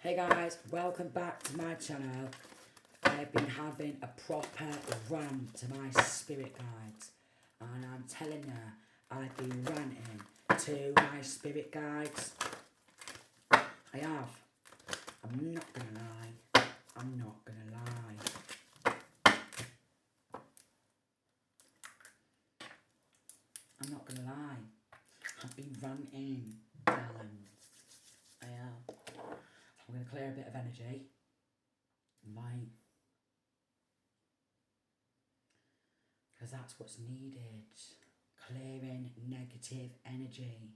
Hey guys, welcome back to my channel. I've been having a proper rant to my spirit guides, and I'm telling you, I've been ranting to my spirit guides. I have. I'm not gonna lie. I'm not gonna lie. I'm not gonna lie. I've been ranting, darling. I have. I'm gonna clear a bit of energy. Right. Because that's what's needed. Clearing negative energy.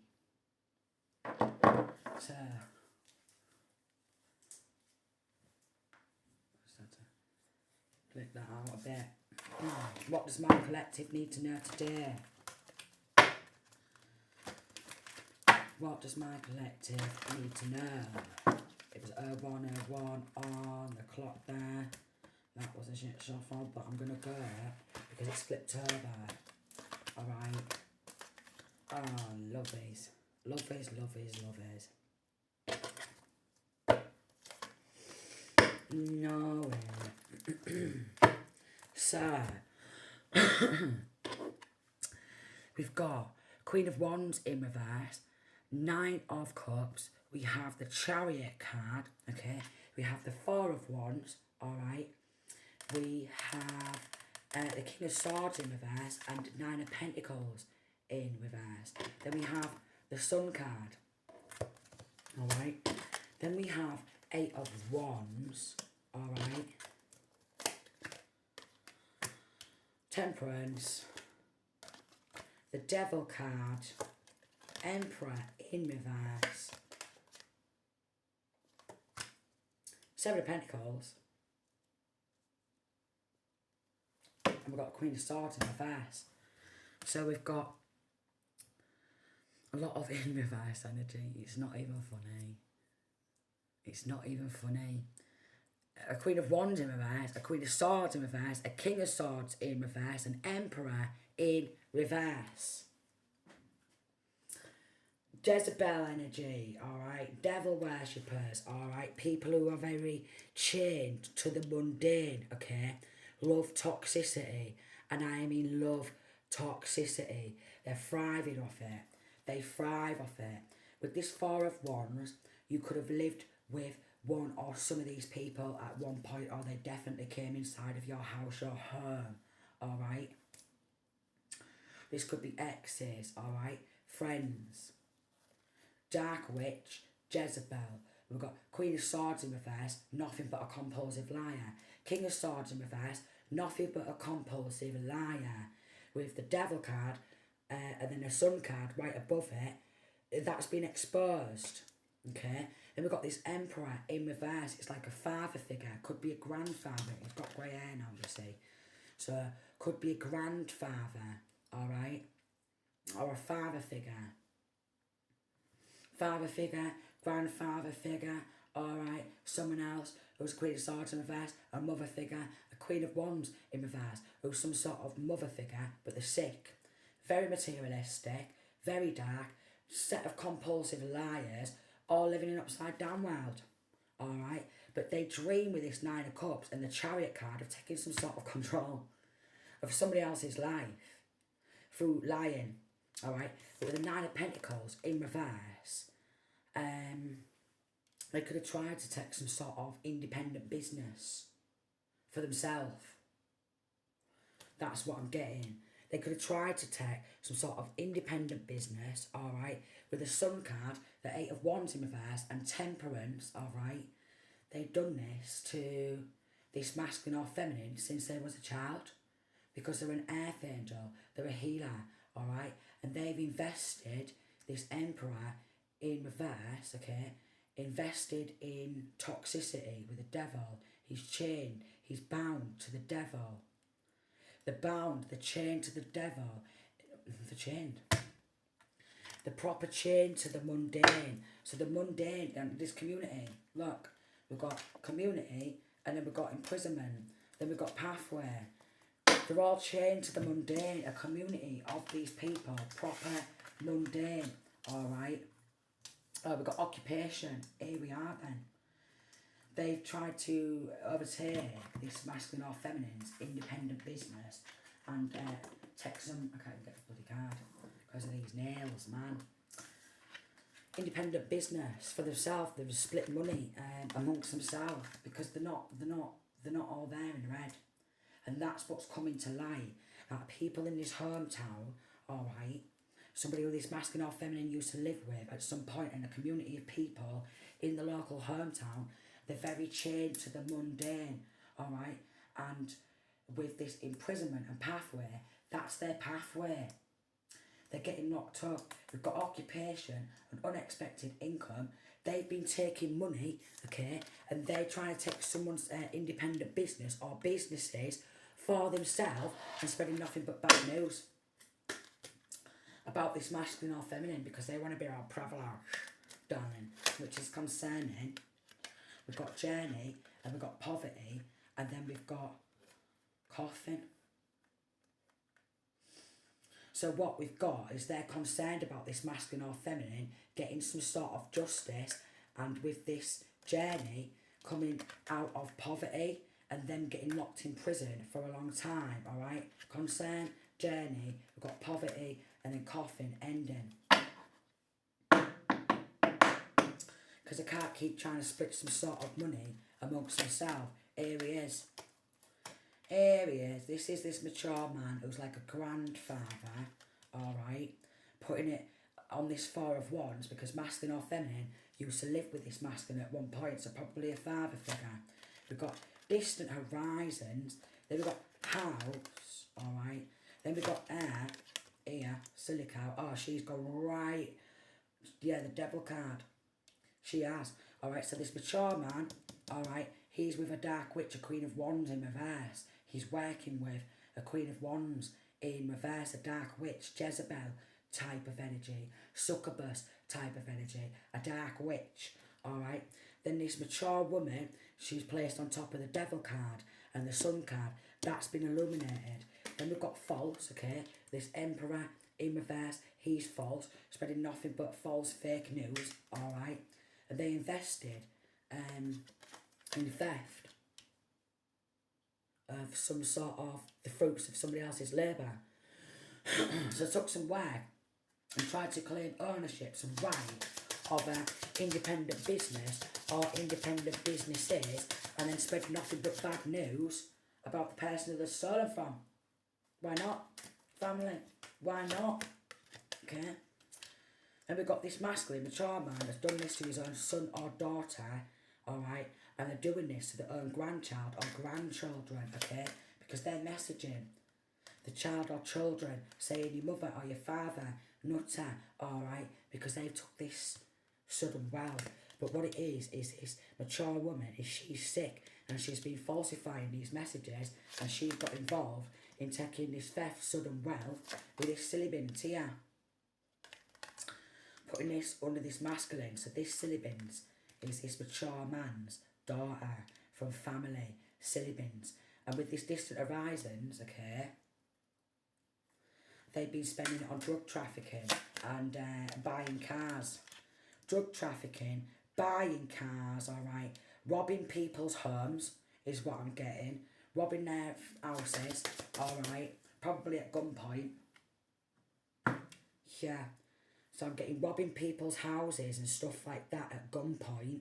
So, click that out a bit. What does my collective need to know today? What does my collective need to know? It was 0101 on the clock there. That was a shit shuffle, but I'm going to go because it's flipped over. Alright. Oh, lovies. Lovies, lovies, lovies. No way. So, we've got Queen of Wands in reverse, Nine of Cups, we have the Chariot card, okay, we have the Four of Wands, alright, we have the King of Swords in reverse and Nine of Pentacles in reverse. Then we have the Sun card, alright, then we have Eight of Wands, alright, Temperance, the Devil card, Emperor in reverse, Seven of Pentacles, and we've got Queen of Swords in reverse. So we've got a lot of in reverse energy. It's not even funny. It's not even funny. A Queen of Wands in reverse, a Queen of Swords in reverse, a King of Swords in reverse, an Emperor in reverse. Jezebel energy, alright, devil worshippers, alright, people who are very chained to the mundane, okay, love toxicity, and I mean love toxicity. They're thriving off it. They thrive off it. With this Four of Wands, you could have lived with one or some of these people at one point, or they definitely came inside of your house or home, alright. This could be exes, alright, friends. Dark Witch, Jezebel. We've got Queen of Swords in reverse, nothing but a compulsive liar. King of Swords in reverse, nothing but a compulsive liar. With the Devil card, and then a Sun card right above it, that's been exposed. Okay? Then we've got this Emperor in reverse. It's like a father figure. Could be a grandfather. He's got grey hair now, you see. So, could be a grandfather, alright? Or a father figure. Father figure, grandfather figure, alright, someone else who's Queen of Swords in reverse, a mother figure, a Queen of Wands in reverse, who's some sort of mother figure, but they're sick. Very materialistic, very dark, set of compulsive liars, all living in an upside down world, alright, but they dream with this Nine of Cups and the Chariot card of taking some sort of control of somebody else's life through lying, alright, but with the Nine of Pentacles in reverse, they could have tried to take some sort of independent business for themselves. That's what I'm getting. They could have tried to take some sort of independent business, alright, with the Sun card, the Eight of Wands in reverse, and Temperance, alright. They've done this to this masculine or feminine since they was a child, because they're an earth angel, they're a healer, alright, and they've invested this Emperor in reverse, okay, invested in toxicity with the devil. He's chained, he's bound to the devil. The bound, the chain to the devil, the chained. The proper chain to the mundane. So the mundane, and this community, look, we've got community, and then we've got imprisonment, then we've got pathway. They're all chained to the mundane, a community of these people, proper mundane, alright. Oh, we've got occupation, here we are then. they've tried to overtake this masculine or feminine's independent business and take some, I can't even get the bloody card because of these nails, man. Independent business for themselves. They've split money amongst themselves because they're not all there in red, and that's what's coming to light. That people in this hometown, all right, somebody who this masculine or feminine used to live with at some point in a community of people in the local hometown, they're very chained to the mundane, all right, and with this imprisonment and pathway, that's their pathway. They're getting locked up. They've got occupation and unexpected income. They've been taking money, okay, and they're trying to take someone's independent business or businesses for themselves and spreading nothing but bad news about this masculine or feminine because they want to be our privilege, darling, which is concerning. We've got journey and we've got poverty and then we've got coffin. So what we've got is they're concerned about this masculine or feminine getting some sort of justice, and with this journey coming out of poverty and them getting locked in prison for a long time, all right? Concern, journey, we've got poverty, and then coffin ending. Because I can't keep trying to split some sort of money amongst themselves. Here he is. Here he is. This is this mature man who's like a grandfather, all right, putting it on this four of wands because masculine or feminine used to live with this masculine at one point, so probably a father figure. We've got distant horizons. Then we've got house, all right. Then we've got air, here, silly cow. Oh, she's gone right. Yeah, the devil card. She has. All right, so this mature man, all right, he's with a dark witch, a queen of wands in reverse. He's working with a queen of wands in reverse, a dark witch, Jezebel type of energy, succubus type of energy, a dark witch, all right. Then this mature woman, she's placed on top of the devil card and the sun card. That's been illuminated. Then we've got false, okay. This emperor in reverse, he's false, spreading nothing but false fake news, all right. And they invested in theft of some sort of the fruits of somebody else's labour. So took some work and tried to claim ownership, some right of an independent business or independent businesses, and then spread nothing but bad news about the person that they're stolen from. Why not? Family, why not? Okay. And we've got this masculine, mature man that's done this to his own son or daughter, alright, and they're doing this to their own grandchild or grandchildren, okay, because they're messaging the child or children saying your mother or your father, nutter, alright, because they took this sudden wealth. But what it is this mature woman, is she's sick and she's been falsifying these messages and she's got involved in taking this theft, sudden wealth with this silly bins here. Putting this under this masculine, so this silly bins is this mature man's daughter from family, silly bins. And with this distant horizons, okay, they've been spending it on drug trafficking and buying cars. Drug trafficking, buying cars, alright, robbing people's homes is what I'm getting. Robbing their houses, alright, probably at gunpoint. Yeah. So I'm getting robbing people's houses and stuff like that at gunpoint.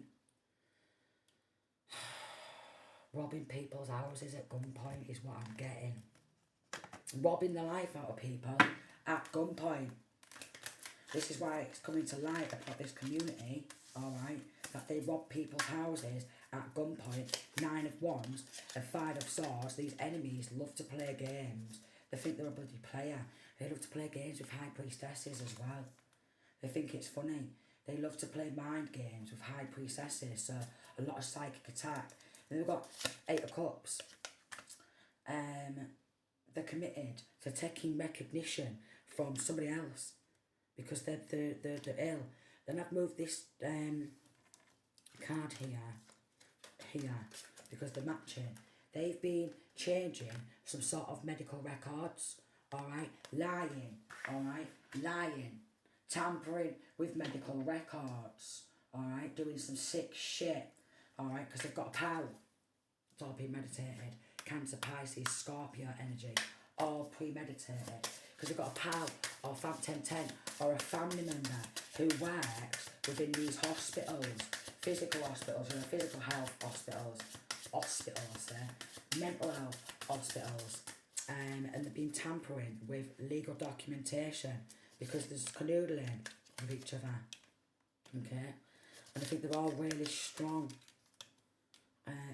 Robbing people's houses at gunpoint is what I'm getting. Robbing the life out of people at gunpoint. This is why it's coming to light about this community, alright, that they rob people's houses at gunpoint. 9 of Wands and 5 of Swords. These enemies love to play games. They think they're a bloody player. They love to play games with high priestesses as well. They think it's funny. They love to play mind games with high priestesses, so a lot of psychic attack. And we've got 8 of Cups. They're committed to taking recognition from somebody else because they're ill. Then I've moved this card here, because they're matching. They've been changing some sort of medical records, alright? Lying, alright? Lying. Tampering with medical records, alright, doing some sick shit, alright, because they've got a power. It's all premeditated. Cancer, Pisces, Scorpio energy, all premeditated. Because they've got a pal or fam 1010 or a family member who works within these hospitals, physical hospitals, you know, physical health hospitals, mental health hospitals, and they've been tampering with legal documentation because there's canoodling with each other, okay? And I think they're all really strong.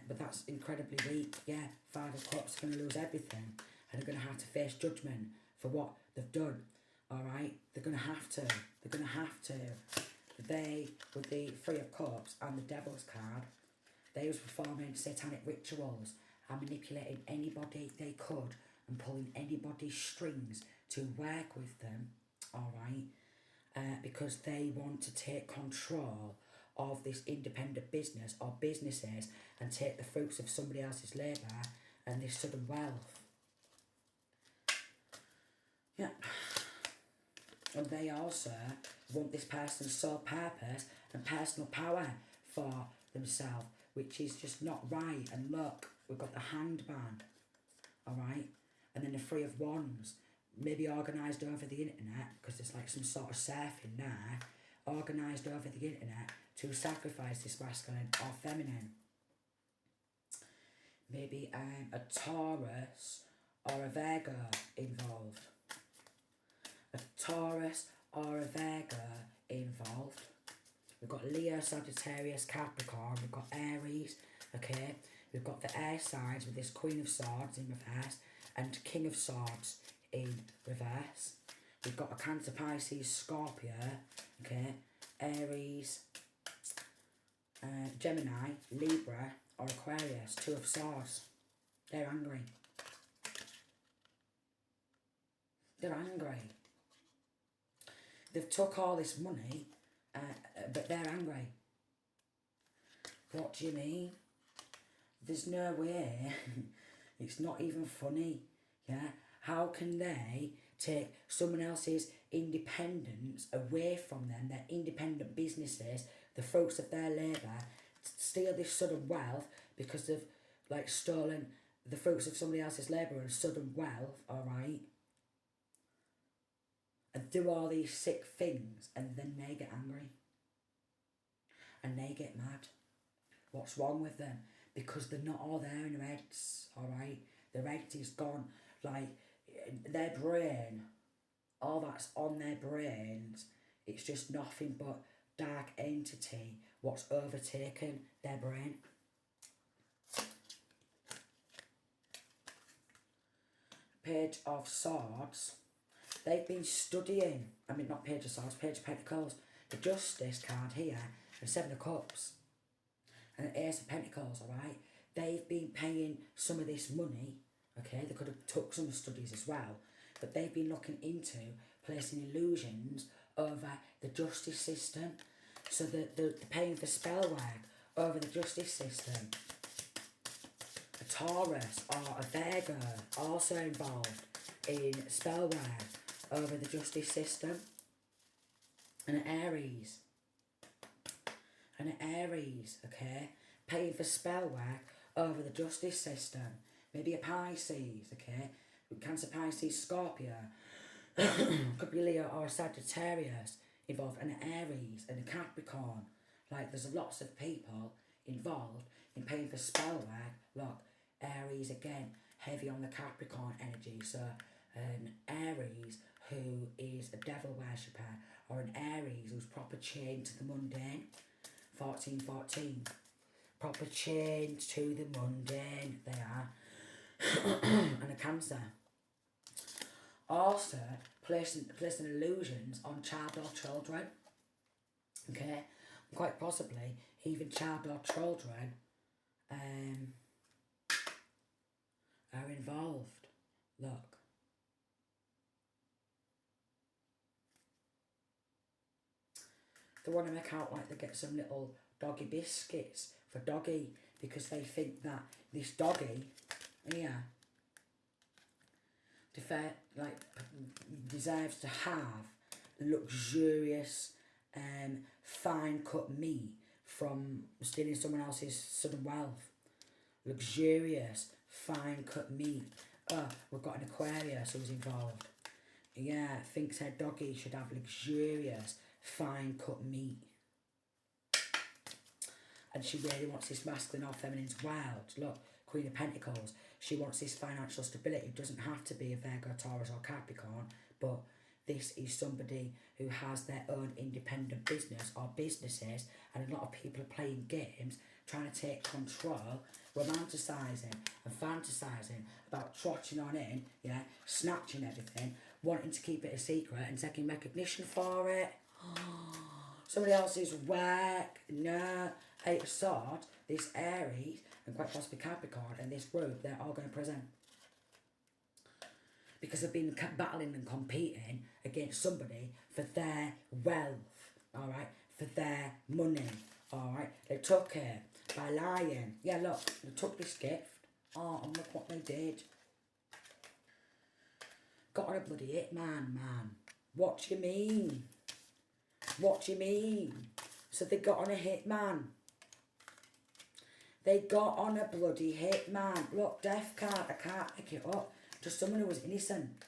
But that's incredibly weak. Yeah, 5 of Cups are going to lose everything and they're going to have to face judgment for what they've done. Alright? They're going to have to. They're going to have to. They, with the 3 of Cups and the Devil's card, they was performing satanic rituals and manipulating anybody they could and pulling anybody's strings to work with them. Alright? Because they want to take control of this independent business or businesses and take the fruits of somebody else's labour and this sudden wealth. Yeah. And they also want this person's sole purpose and personal power for themselves, which is just not right. And look, we've got the Hanged Man, alright? And then the 3 of Wands, maybe organised over the internet, because there's like some sort of surfing there, organised over the internet to sacrifice this masculine or feminine. Maybe a Taurus or a Virgo involved. A Taurus or a Virgo involved. We've got Leo, Sagittarius, Capricorn. We've got Aries, okay. We've got the air signs with this Queen of Swords in reverse and King of Swords in reverse. We've got a Cancer, Pisces, Scorpio, okay. Aries, Gemini, Libra or Aquarius, 2 of Swords. They're angry. They're angry. They've took all this money, but they're angry. What do you mean? There's no way. It's not even funny. Yeah? How can they take someone else's independence away from them, their independent businesses, the fruits of their labour, steal this sudden wealth because they've like stolen the fruits of somebody else's labour and sudden wealth, alright? And do all these sick things and then they get angry. And they get mad. What's wrong with them? Because they're not all there in their heads, alright? Their head is gone. Like, their brain, all that's on their brains, it's just nothing but dark entity, what's overtaken their brain. Page of Swords, they've been studying, I mean not Page of Swords, Page of Pentacles, the Justice card here, and 7 of Cups, and the Ace of Pentacles, alright? They've been paying some of this money, okay, they could have took some studies as well, but they've been looking into placing illusions over the justice system, so that they're paying for spell work over the justice system. A Taurus or a Virgo also involved in spell work over the justice system. And an Aries. And an Aries, okay, paying for spell work over the justice system. Maybe a Pisces, okay, with Cancer, Pisces, Scorpio. Could be Leo or a Sagittarius involved, and an Aries and a Capricorn. Like, there's lots of people involved in paying for spell work. Look, Aries again, heavy on the Capricorn energy. So an Aries who is a devil worshipper, or an Aries who's proper chained to the mundane. 1414. Proper chained to the mundane, they are. And a Cancer. Also, placing illusions on child or children. Okay? Quite possibly, even child or children are involved. Look. They want to make out like they get some little doggy biscuits for doggy because they think that this doggy here deserves to have luxurious fine cut meat from stealing someone else's sudden wealth. Luxurious, fine cut meat. We've got an Aquarius who's involved. Yeah, thinks her doggy should have luxurious, fine cut meat. And she really wants this masculine or feminine's wild. Look, Queen of Pentacles. She wants this financial stability. It doesn't have to be a Virgo, Taurus or Capricorn, but this is somebody who has their own independent business or businesses, and a lot of people are playing games, trying to take control, romanticising and fantasising about trotting on in, yeah, snatching everything, wanting to keep it a secret and taking recognition for it. Somebody else's work, no. Eight of Swords, this Aries, and quite possibly Capricorn, and this group, they're all going to present. Because they've been battling and competing against somebody for their wealth, alright, for their money, alright. They took it by lying. Yeah, look, they took this gift. Oh, and look what they did. Got on a bloody hitman, man. What do you mean? What do you mean? So they got on a hitman. They got on a bloody hitman. Look, death card, I can't pick it up. Just someone who was innocent.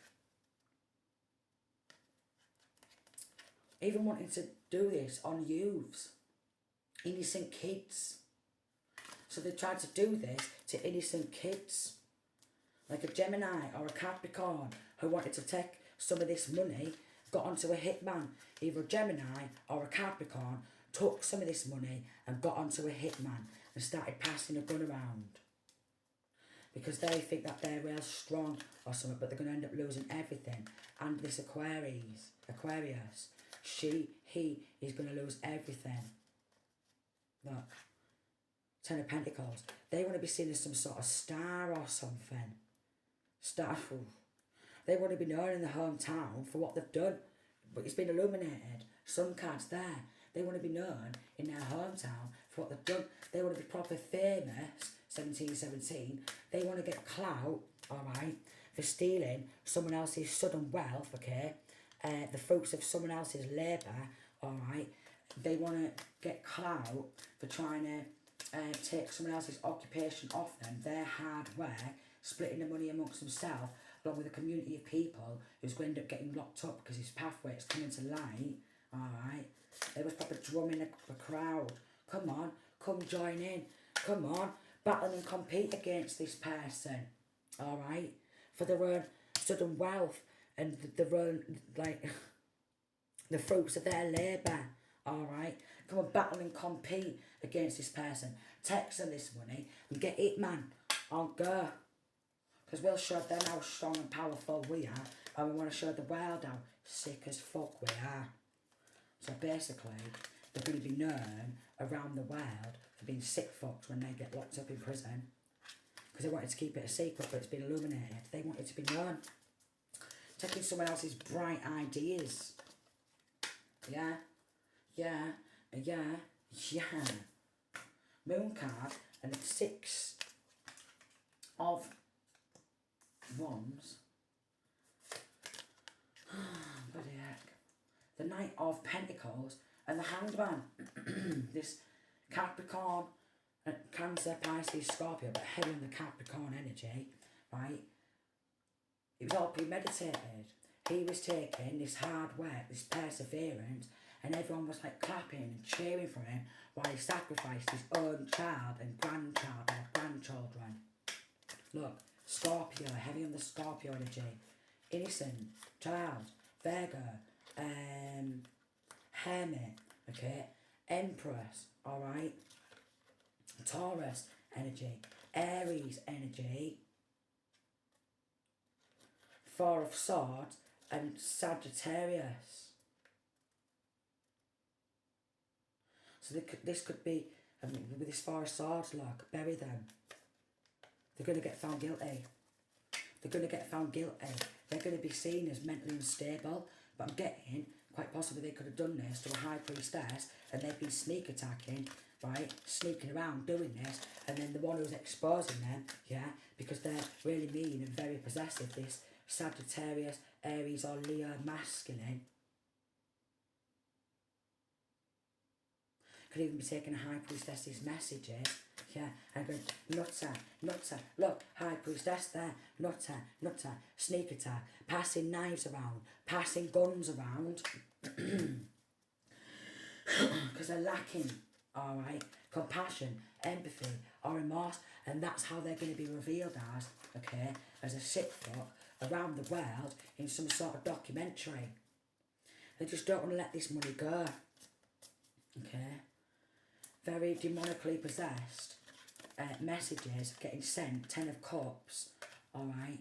Even wanting to do this on youths. Innocent kids. So they tried to do this to innocent kids. Like a Gemini or a Capricorn who wanted to take some of this money, got onto a hitman. Either a Gemini or a Capricorn took some of this money and got onto a hitman and started passing a gun around. Because they think that they're real strong or something, but they're going to end up losing everything. And this Aquarius, he is going to lose everything. Look, Ten of Pentacles. They want to be seen as some sort of star or something. They want to be known in the hometown for what they've done, but it's been illuminated. Some cards there. They want to be known in their hometown for what they've done. They want to be proper famous. 1717. They want to get clout, alright, for stealing someone else's sudden wealth, okay, the fruits of someone else's labour, alright. They want to get clout for trying to take someone else's occupation off them, their hard work, splitting the money amongst themselves, along with a community of people who's going to end up getting locked up because his pathway is coming to light, alright. They was proper drumming the crowd. Come on, come join in, come on. Battle and compete against this person, alright, for their own sudden wealth and their own, like, the fruits of their labour, alright. Come and battle and compete against this person. Take some of this money and get it, man, on go. Because we'll show them how strong and powerful we are, and we want to show the world how sick as fuck we are. So basically, they're going to be known around the world for being sick fucks when they get locked up in prison. Because they wanted to keep it a secret, but it's been illuminated. They wanted to be known. Taking someone else's bright ideas. Yeah. Moon card and 6 of Wands. Bloody heck. The Knight of Pentacles and the Hanged Man. This Capricorn, Cancer, Pisces, Scorpio, but heavy on the Capricorn energy, right? It was all premeditated. He was taking this hard work, this perseverance, and everyone was like clapping and cheering for him while he sacrificed his own child and grandchild or grandchildren. Look, Scorpio, heavy on the Scorpio energy. Innocent, child, Virgo, Hermit, okay, Empress, alright, Taurus energy, Aries energy, Four of Swords, and Sagittarius. So this could be, with this Four of Swords, look, bury them. They're going to get found guilty. They're going to get found guilty. They're going to be seen as mentally unstable, but I'm getting, quite possibly they could have done this to a high priestess, and they've been sneak attacking, right, sneaking around doing this, and then the one who's exposing them, yeah, because they're really mean and very possessive, this Sagittarius, Aries or Leo masculine, Could even be taking High Priestess's messages, yeah, and going, nutter, nutter, look, High Priestess there, nutter, nutter, sneak attack, passing knives around, passing guns around, because they're lacking, alright, compassion, empathy, or remorse, and that's how they're going to be revealed as, okay, as a sick fuck around the world in some sort of documentary. They just don't want to let this money go, okay. Very demonically possessed messages getting sent, 10 of cups, alright,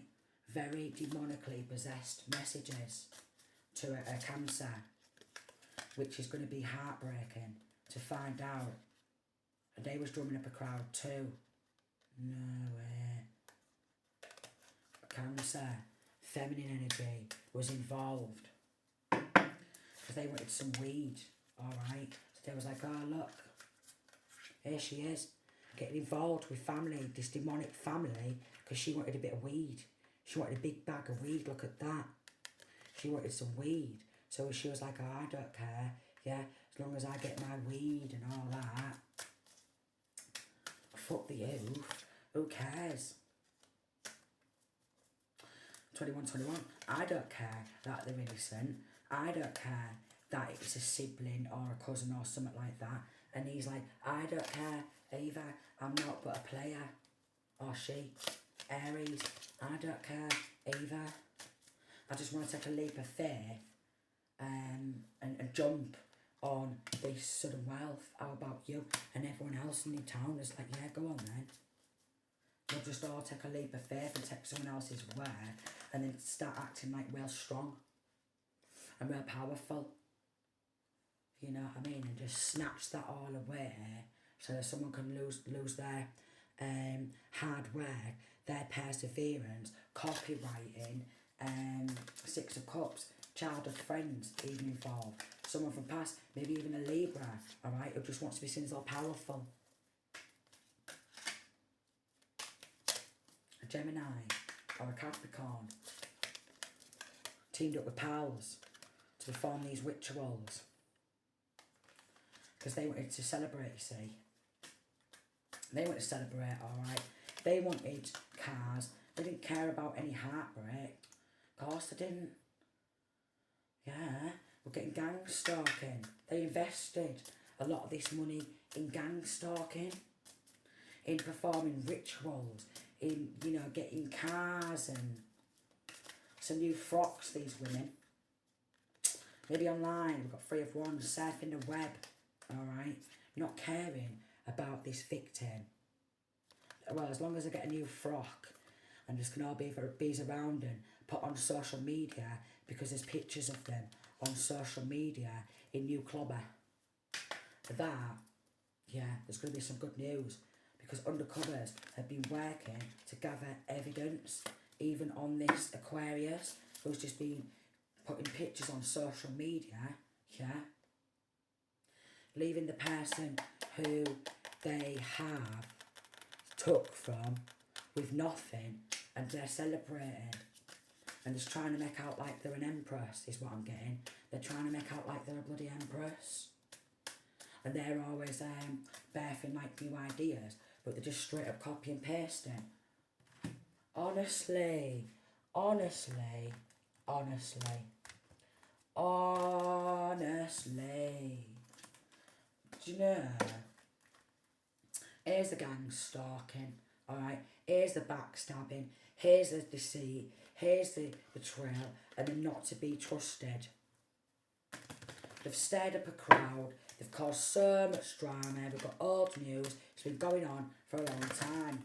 very demonically possessed messages to a Cancer, which is going to be heartbreaking to find out. And they was drumming up a crowd too. No way. Cancer, feminine energy was involved. Because they wanted some weed, alright. So they was like, oh look, here she is, getting involved with family, this demonic family, because she wanted a bit of weed. She wanted a big bag of weed, look at that. She wanted some weed. So she was like, oh, I don't care, yeah, as long as I get my weed and all that. Fuck the youth, who cares? 21, I don't care that they're innocent. I don't care that it's a sibling or a cousin or something like that. And he's like, I don't care either, I'm not but a player. Or she, Aries, I don't care either. I just want to take a leap of faith and jump on this sudden wealth. How about you? And everyone else in the town is like, yeah, go on then. We'll just all take a leap of faith and take someone else's word and then start acting like real strong and real powerful. You know what I mean? And just snatch that all away so that someone can lose their hard work, their perseverance, copywriting, 6 of Cups, childhood friends even involved. Someone from past, maybe even a Libra, alright, who just wants to be seen as all powerful. A Gemini or a Capricorn teamed up with pals to perform these rituals. Because they wanted to celebrate, you see. They wanted to celebrate, alright. They wanted cars. They didn't care about any heartbreak. Of course they didn't. Yeah, we're getting gang stalking. They invested a lot of this money in gang stalking, in performing rituals, in, you know, getting cars and some new frocks, these women. Maybe online, we've got 3 of Wands, surfing the web, alright, not caring about this victim. Well, as long as I get a new frock, I'm just going to all be around and put on social media because there's pictures of them on social media in new clobber. For that, yeah, there's going to be some good news because undercovers have been working to gather evidence, even on this Aquarius, who's just been putting pictures on social media, yeah, leaving the person who they have took from with nothing and they're celebrating and just trying to make out like they're an empress is what I'm getting. They're trying to make out like they're a bloody empress and they're always birthing like new ideas, but they're just straight up copy and pasting. Honestly, do you know, here's the gang stalking, alright, here's the backstabbing, here's the deceit, here's the betrayal, and the not to be trusted. They've stirred up a crowd, they've caused so much drama, we've got old news, it's been going on for a long time.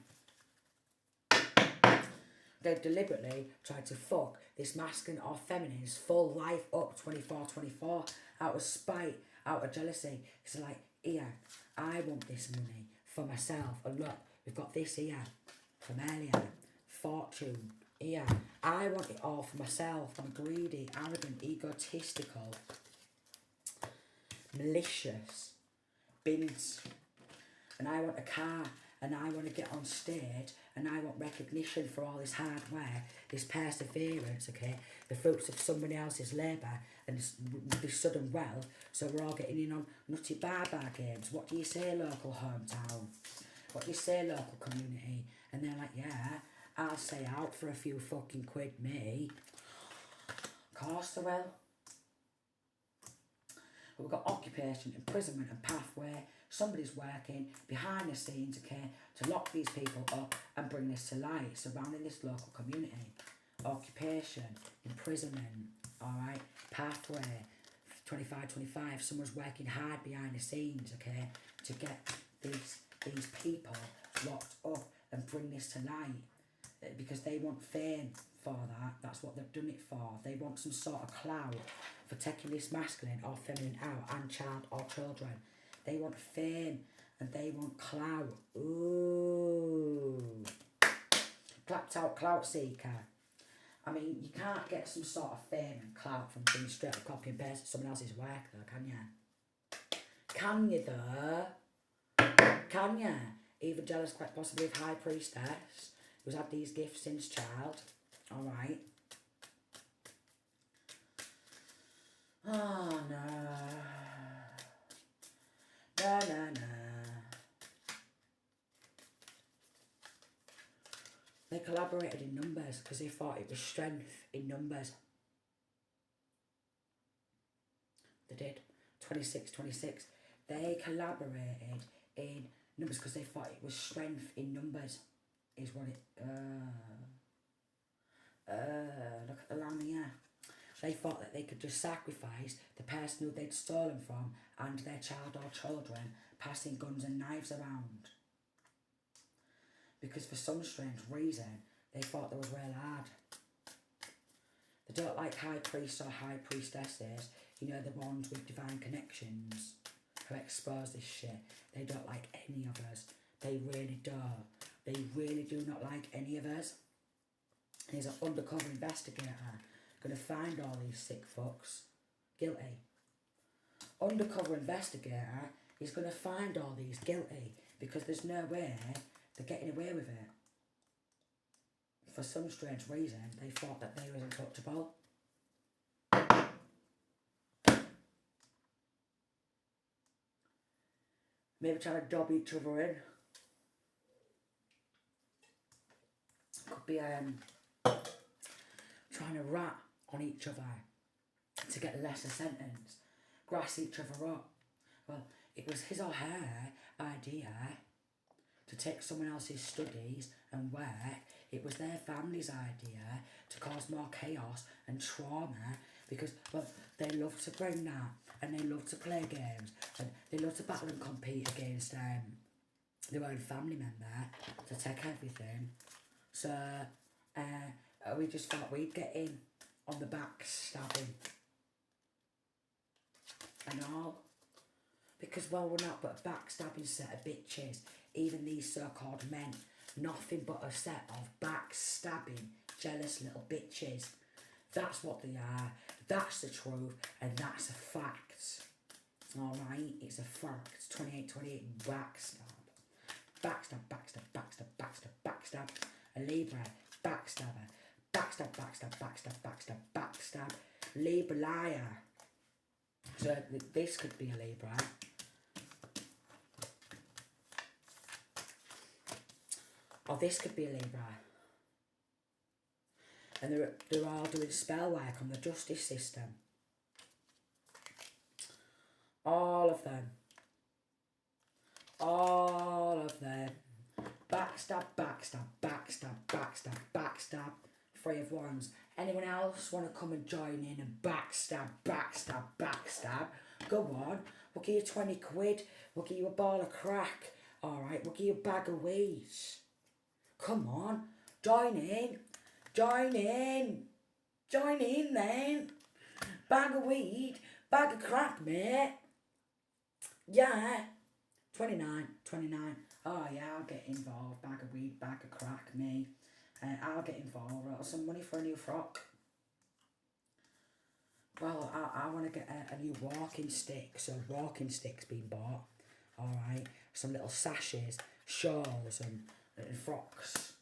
They've deliberately tried to fuck this masculine or feminine's full life up 24/24 out of spite, out of jealousy. It's like, here, I want this money for myself. And look, we've got this here from earlier. Fortune. Here, I want it all for myself. I'm greedy, arrogant, egotistical, malicious, bins. And I want a car and I want to get on stage, and I want recognition for all this hard work, this perseverance, okay, the fruits of somebody else's labour, and this sudden wealth, so we're all getting in on nutty bar games. What do you say, local hometown? What do you say, local community? And they're like, yeah, I'll say out for a few fucking quid, me. Of course I will. We've got occupation, imprisonment and pathway. Somebody's working behind the scenes, okay, to lock these people up and bring this to light surrounding this local community. Occupation, imprisonment, alright, pathway, 25, someone's working hard behind the scenes, okay, to get these people locked up and bring this to light. Because they want fame for that. That's what they've done it for. They want some sort of clout for taking this masculine or feminine out, and child or children. They want fame and they want clout. Ooh. Clapped out clout seeker. I mean, you can't get some sort of fame and clout from being straight up copy and paste someone else's work though, can you? Can you though? Can you? Even jealous quite possibly of High Priestess, who's had these gifts since child. Alright. Oh no. No. They collaborated in numbers because they thought it was strength in numbers. They did. 26. They collaborated in numbers because they thought it was strength in numbers. Is what it... look at the lamb here. They thought that they could just sacrifice the person who they'd stolen from and their child or children, passing guns and knives around. Because for some strange reason, they thought they was real hard. They don't like high priests or high priestesses, you know, the ones with divine connections who expose this shit. They don't like any of us. They really don't. They really do not like any of us. He's an undercover investigator going to find all these sick fucks guilty. Undercover investigator is going to find all these guilty because there's no way they're getting away with it. For some strange reason, they thought that they was untouchable. Maybe trying to dob each other in. Could be trying to rat on each other to get a lesser sentence, grass each other up. Well, it was his or her idea to take someone else's studies and work. It was their family's idea to cause more chaos and trauma because, well, they love to bring that and they love to play games and they love to battle and compete against their own family member to take everything. So, we just thought we'd get in on the backstabbing and all. Because, well, we're not but a backstabbing set of bitches. Even these so-called men, nothing but a set of backstabbing, jealous little bitches. That's what they are. That's the truth, and that's a fact. Alright? It's a fact. 28, backstab. Backstab. A Libra, backstabber. Backstab. Libra liar. So this could be a Libra. Or this could be a Libra. And they're all doing spell work on the justice system. All of them. Backstab. Three of Wands. Anyone else want to come and join in and backstab? Go on. We'll give you 20 quid. We'll give you a ball of crack. Alright, we'll give you a bag of weed. Come on. Join in then. Bag of weed. Bag of crack, mate. Yeah. 29. Oh yeah, I'll get involved. Bag of weed, bag of crack, me. I'll get involved. I'll some money for a new frock. Well, I want to get a new walking stick. So walking stick's been bought. Alright. Some little sashes shawls and frocks.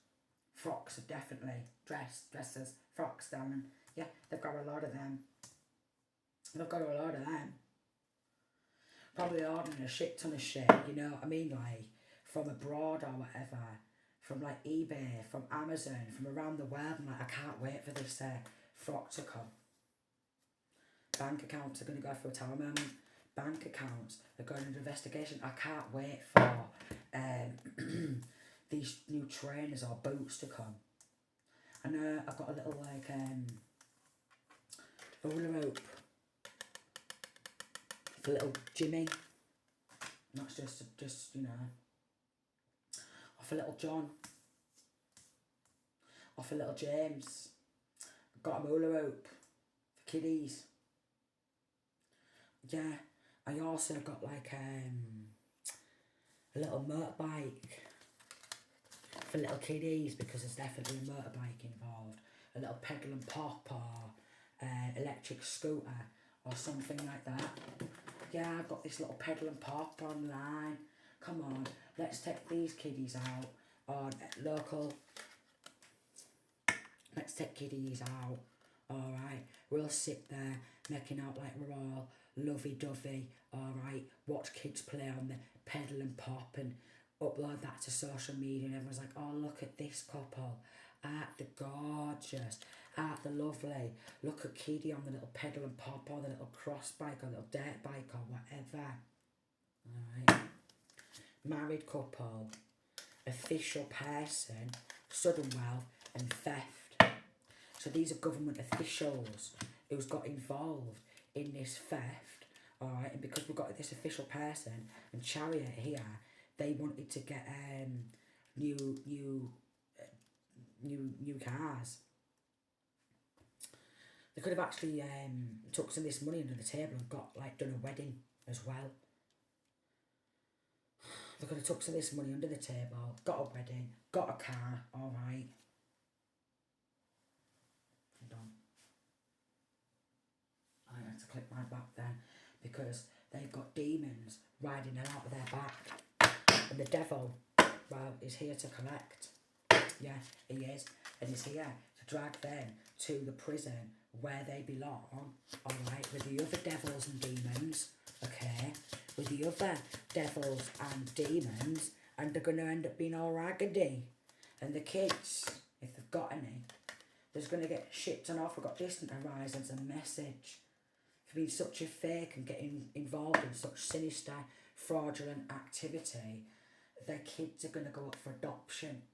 Frocks are definitely dresses, frocks, darling. Yeah, they've got a lot of them. They've got a lot of them. Probably ordering a shit ton of shit, you know what I mean? Like, from abroad or whatever. From like eBay, from Amazon, from around the world. I'm like, I can't wait for this frock to come. Bank accounts are going to go through a tower moment. Bank accounts are going into investigation. I can't wait for these new trainers or boots to come. I know I've got a little like roller rope for little Jimmy. Not just you know. Or for little John. Or for little James. I've got a roller rope for kiddies. Yeah, I also got like a little motorbike for little kiddies, because there's definitely a motorbike involved. A little pedal and pop, or electric scooter or something like that. Yeah, I've got this little pedal and pop online. Come on, let's take these kiddies out on local. Let's take kiddies out. Alright, we'll sit there making out like we're all lovey-dovey. Alright, watch kids play on the pedal and pop and upload that to social media, and everyone's like, oh, look at this couple. Aren't they gorgeous? Aren't they lovely? Look at Kiddie on the little pedal and pop, or the little cross bike, or little dirt bike, or whatever. Alright. Married couple, official person, sudden wealth, and theft. So these are government officials who's got involved in this theft, alright, and because we've got this official person and Chariot here, they wanted to get new cars. They could have actually took some of this money under the table and got like done a wedding as well. They could have took some of this money under the table, got a wedding, got a car, alright. I had to click my back then, because they've got demons riding out of their back. And the devil, well, is here to collect. Yeah, he is. And he's here to drag them to the prison where they belong, alright, with the other devils and demons, okay, with the other devils and demons, and they're going to end up being all raggedy. And the kids, if they've got any, there's going to get shipped on off. We've got Distant Horizons, a message for being such a fake and getting involved in such sinister, fraudulent activity. Their kids are going to go up for adoption,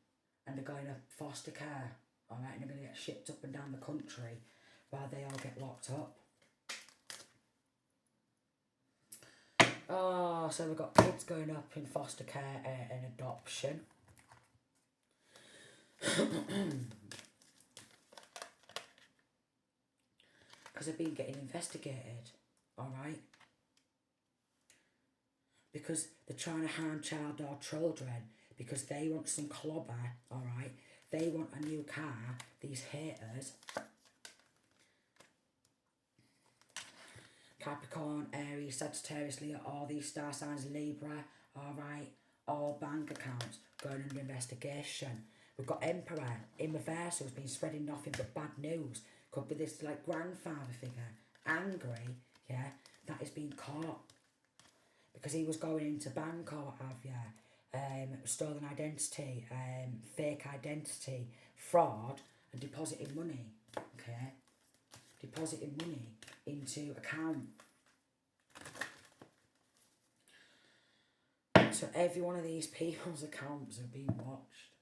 and they're going to foster care, alright, and they're going to get shipped up and down the country while they all get locked up. Oh, so we've got kids going up in foster care and adoption. Because they've been getting investigated, alright? Because they're trying to harm child or children, because they want some clobber, alright? They want a new car, these haters. Capricorn, Aries, Sagittarius, Leo, all these star signs, Libra, alright? All bank accounts going under investigation. We've got Emperor in reverse, who's been spreading nothing but bad news. Could be this like grandfather figure, angry, yeah, that is being caught. Because he was going into bank or what have you, stolen identity, fake identity, fraud, and depositing money, okay? Depositing money into account. So every one of these people's accounts are being watched.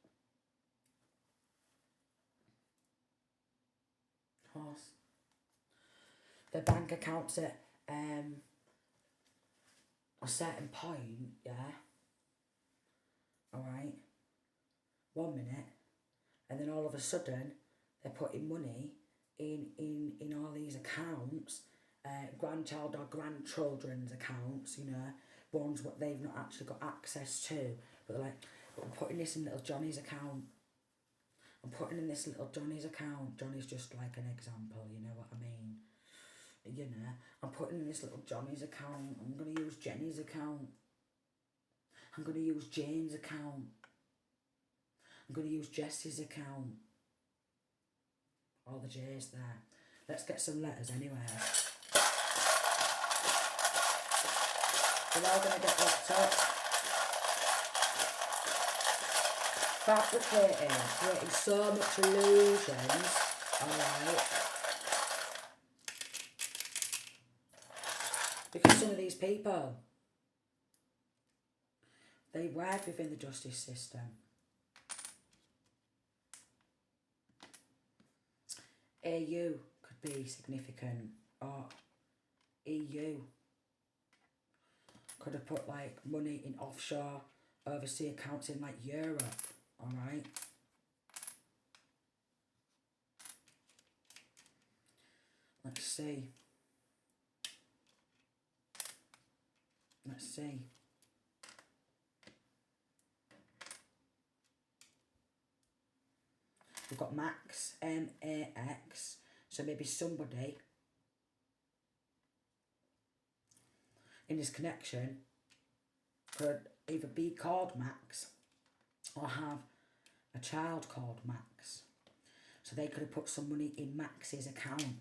Horse. Their bank accounts at a certain point, yeah, alright, 1 minute, and then all of a sudden they're putting money in all these accounts, grandchild or grandchildren's accounts, you know, ones what they've not actually got access to, but they're like, but we're putting this in little Johnny's account. I'm putting in this little Johnny's account. Johnny's just like an example, you know what I mean? You know, I'm putting in this little Johnny's account. I'm going to use Jenny's account. I'm going to use Jane's account. I'm going to use Jessie's account. All the J's there. Let's get some letters anyway. We're all going to get locked up. Fabricating, creating so much illusions. Alright. Because some of these people, they work within the justice system. AU could be significant, or EU could have put like money in offshore overseas accounts in like Europe, alright? Let's see. Let's see. We've got Max, M-A-X, so maybe somebody in this connection could either be called Max or have a child called Max. So they could have put some money in Max's account,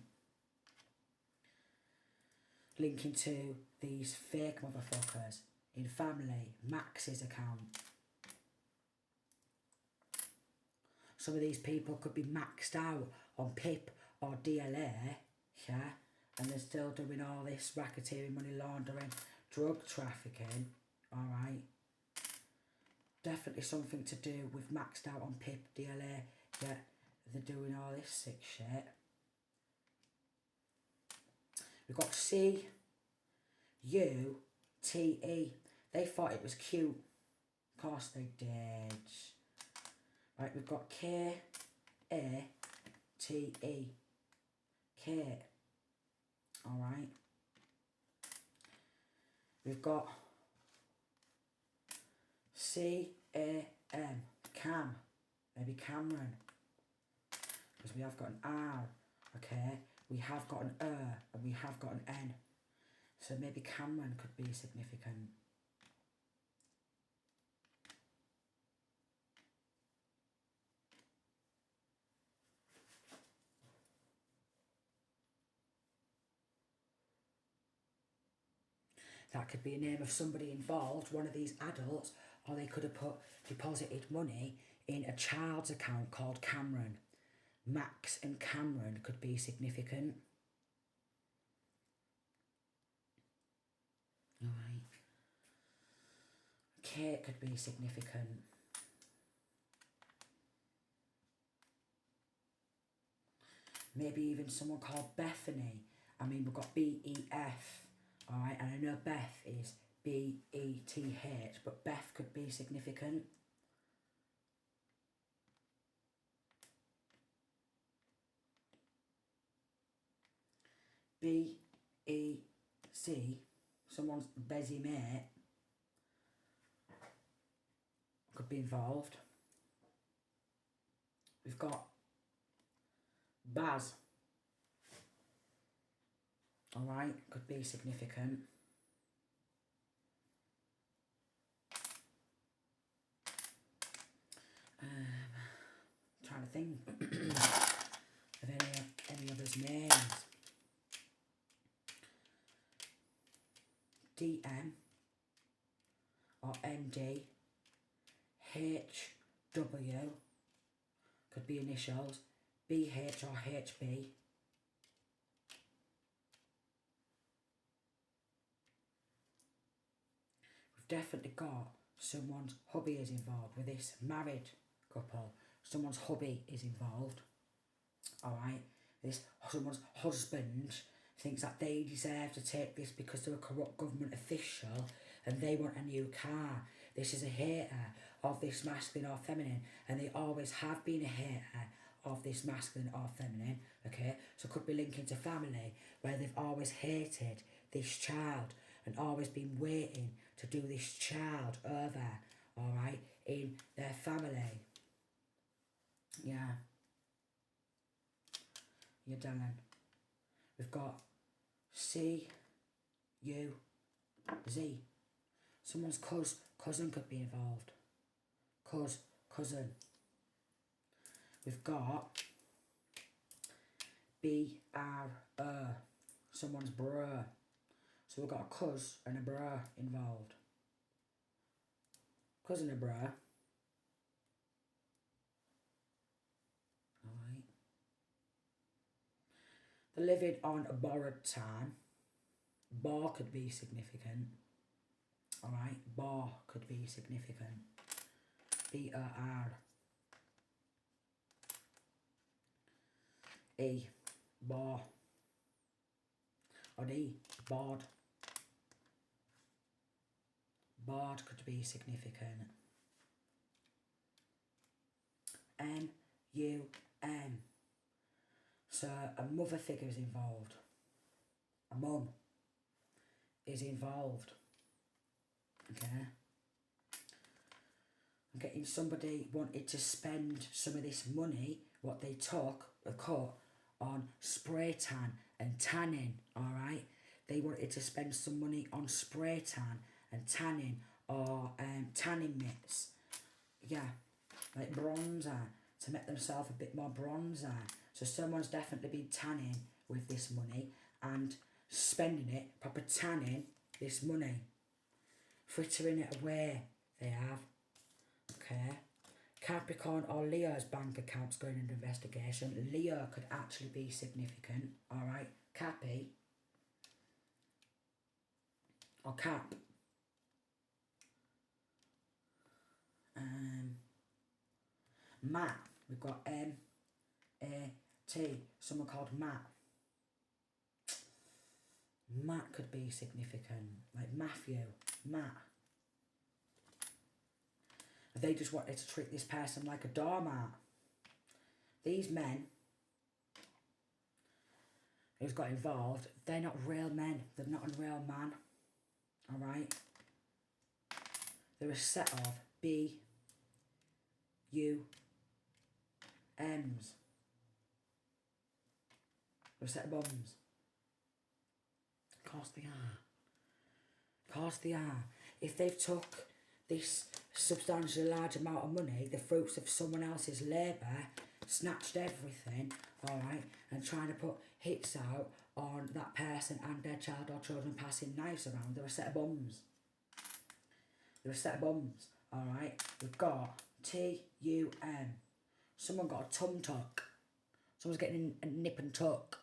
linking to these fake motherfuckers in family, Max's account. Some of these people could be maxed out on PIP or DLA, yeah, and they're still doing all this racketeering, money laundering, drug trafficking, alright. Definitely something to do with maxed out on PIP, DLA, yeah, they're doing all this sick shit. We've got C-U-T-E. They thought it was cute. Of course they did. Right, we've got K-A-T-E. Kate. Alright. We've got C-A-M. Cam. Maybe Cameron. Because we have got an R. Okay. We have got an and we have got an N. So maybe Cameron could be significant. That could be a name of somebody involved, one of these adults, or they could have deposited money in a child's account called Cameron. Max and Cameron could be significant. Alright. Kate could be significant. Maybe even someone called Bethany. I mean, we've got B-E-F. Alright, and I know Beth is B-E-T-H, but Beth could be significant. B-E-C, someone's busy mate, could be involved. We've got Baz. Alright, could be significant. Trying to think of any others' names. DM or ND, HW could be initials, BH or HB. Definitely got someone's hubby is involved with this married couple. Someone's hubby is involved. Alright. This someone's husband thinks that they deserve to take this because they're a corrupt government official and they want a new car. This is a hater of this masculine or feminine, and they always have been a hater of this masculine or feminine. Okay, so it could be linking to family where they've always hated this child and always been waiting to do this child over, alright, in their family. Yeah. You're done then. We've got C-U-Z. Someone's cousin could be involved. Cousin. We've got B-R-O. Someone's bro. So we've got a cuz and a bro involved. Cousin and bro. Alright. They're living on a borrowed time. Bar could be significant. Alright, bar could be significant. B-O-R. E, bar. Or E, bored. Bored could be significant. M-U-M. So a mother figure is involved. A mum is involved. Okay. I'm getting somebody wanted to spend some of this money, what they took, a cut, on spray tan and tanning, alright? They wanted to spend some money on spray tan and tanning, or tanning mitts. Yeah, like bronzer, to make themselves a bit more bronzer. So someone's definitely been tanning with this money and spending it, proper tanning this money. Frittering it away, they have. Okay. Capricorn or Leo's bank account's going into investigation. Leo could actually be significant, alright? Cappy. Or Cap. Matt. We've got M-A-T. Someone called Matt. Matt could be significant. Like Matthew. Matt. They just wanted to treat this person like a doormat. These men who's got involved, they're not real men. They're not a real man. Alright? They're a set of B-U-M's. They're a set of bums. Of course they are. Of course they are. If they've took this substantially large amount of money, the fruits of someone else's labour, snatched everything, alright, and trying to put hits out on that person and their child or children passing knives around, they're a set of bums. They're a set of bums, alright. We've got T-U-M. Someone got a tum tuck. Someone's getting a nip and tuck,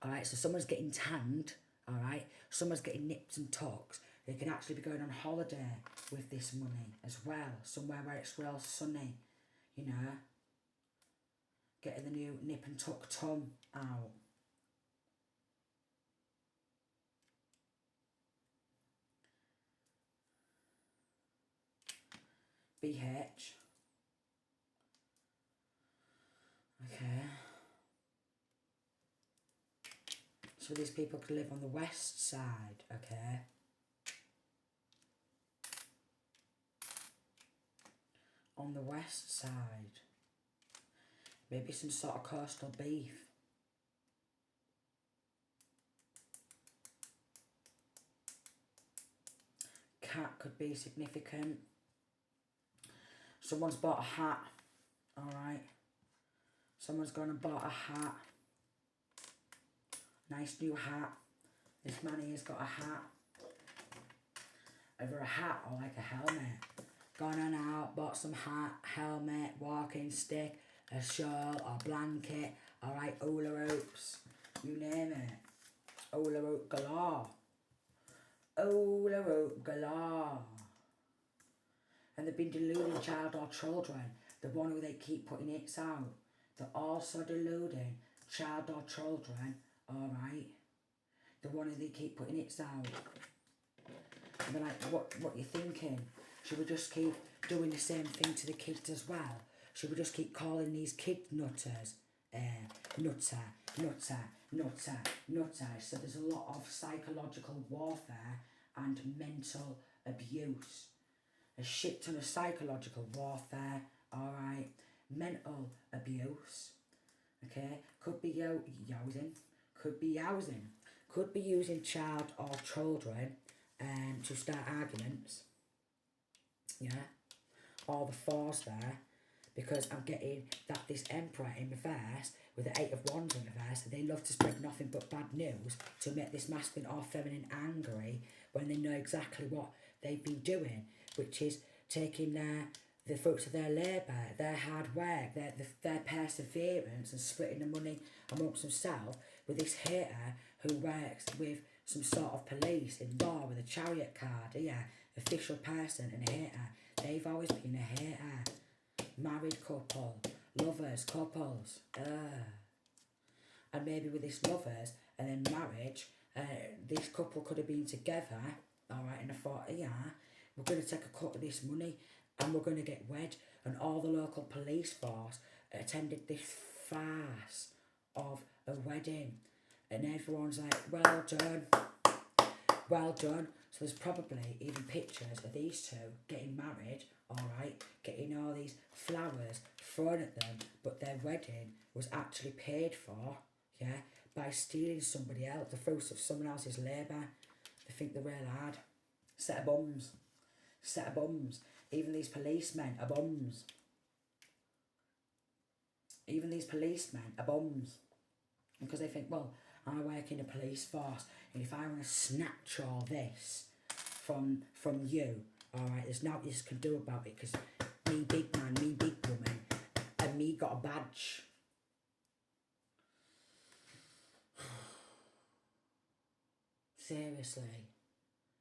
alright, so someone's getting tanned, alright, someone's getting nips and tucks. They can actually be going on holiday with this money as well, somewhere where it's real sunny, you know. Getting the new nip and tuck tum out. BH. Okay. So these people could live on the west side, okay. On the west side. Maybe some sort of coastal beef. Cat could be significant. Someone's bought a hat. Alright. Someone's gone and bought a hat. Nice new hat. This man here's got a hat. Either a hat or like a helmet. Gone on out, bought some hat, helmet, walking stick, a shawl or blanket, alright, hula hoops, you name it. Hula hoop galore. Hula hoop galore. And they've been deluding child or children, the one who they keep putting hits out. They're also deluding child or children, alright, the one who they keep putting hits out. And they're like, what you thinking? Should we just keep doing the same thing to the kids as well? Should we just keep calling these kids nutters? Nutter, nutter, nutter, nutter. So there's a lot of psychological warfare and mental abuse. A shit ton of psychological warfare, alright. Mental abuse, okay. Could be housing, could be housing. Could be using child or children to start arguments. yeah, all the fours there, because I'm getting that this Emperor in reverse with the Eight of Wands in reverse, they love to spread nothing but bad news to make this masculine or feminine angry when they know exactly what they've been doing, which is taking the fruits of their labour, their hard work, their perseverance, and splitting the money amongst themselves with this hater who works with some sort of police in law with a chariot card, yeah, official person and hater. They've always been a hater. Married couple, lovers, couples, and maybe with this lovers and then marriage, this couple could have been together, alright, and I thought, yeah, we're going to take a cut of this money and we're going to get wed, and all the local police force attended this farce of a wedding, and everyone's like, well done, well done. So there's probably even pictures of these two getting married, alright, getting all these flowers thrown at them, but their wedding was actually paid for, yeah, by stealing somebody else, the fruits of someone else's labour. They think they're real hard. Set of bums. Set of bums. Even these policemen are bums. Even these policemen are bums. Because they think, well, I work in a police force, and if I want to snatch all this from you, alright, there's nothing you can do about it, because me big man, me big woman, and me got a badge.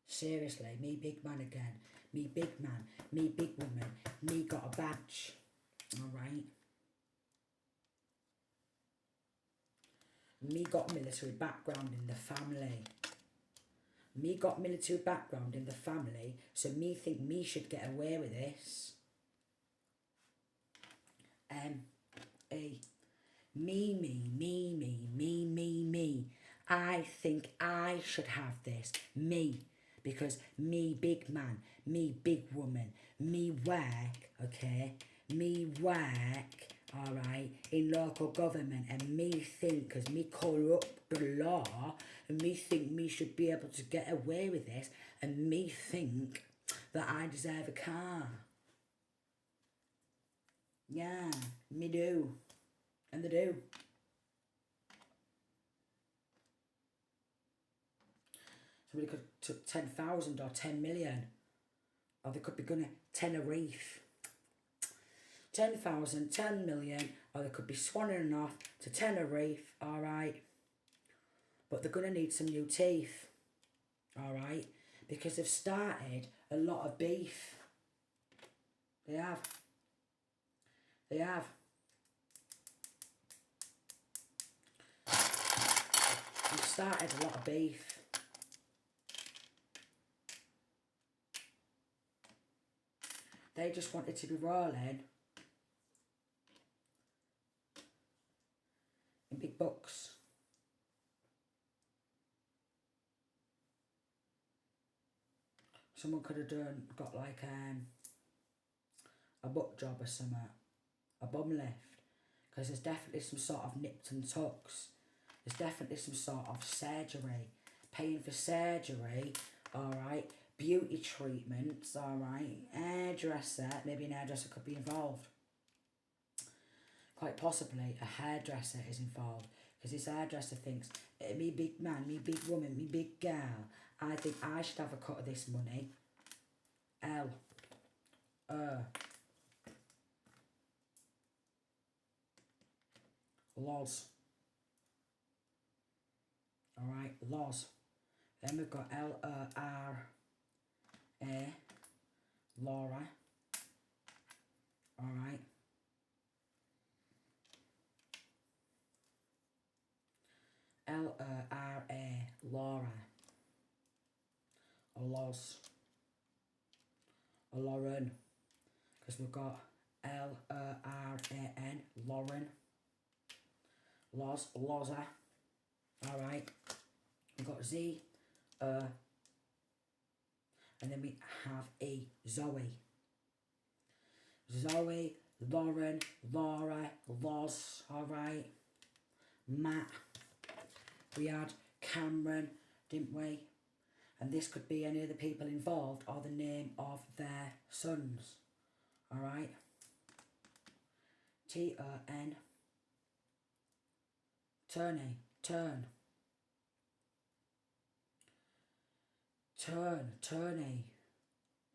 Seriously, me big man again, me big man, me big woman, me got a badge, alright? Me got military background in the family. Me got military background in the family, so me think me should get away with this. Me. I think I should have this. Me. Because me big man, me big woman, me work, okay? Me work, alright, in local government, and me think, because me colour up the law, and me think me should be able to get away with this, and me think that I deserve a car. Yeah, me do. And they do. Somebody could took 10,000 or 10 million, or they could be gonna 10 a reef. 10,000, 10 million, or they could be swanning off to 10 a reef, alright? But they're gonna need some new teeth, alright? Because they've started a lot of beef. They have. They have. They've started a lot of beef. They just wanted to be rolling in big bucks. Someone could have got like a butt job or something, a bum lift, because there's definitely some sort of nips and tucks. There's definitely some sort of surgery, paying for surgery, alright, beauty treatments, alright, hairdresser, maybe an hairdresser could be involved. Quite possibly a hairdresser is involved, because this hairdresser thinks, me big man, me big woman, me big girl, I think I should have a cut of this money. Loz. Alright, Loz. Then we've got L-R-A, Laura. Alright. L-R-A, Laura. Or Loz. Or Lauren. Because we've got L-R-A-N, Lauren. Loz, Loza. Alright. We've got Z, and then we have E, Zoe. Zoe, Lauren, Laura, Loz, alright. Matt. We had Cameron, didn't we? And this could be any of the people involved or the name of their sons. Alright? T-O-N. Turny. Turn. Turn. Turny.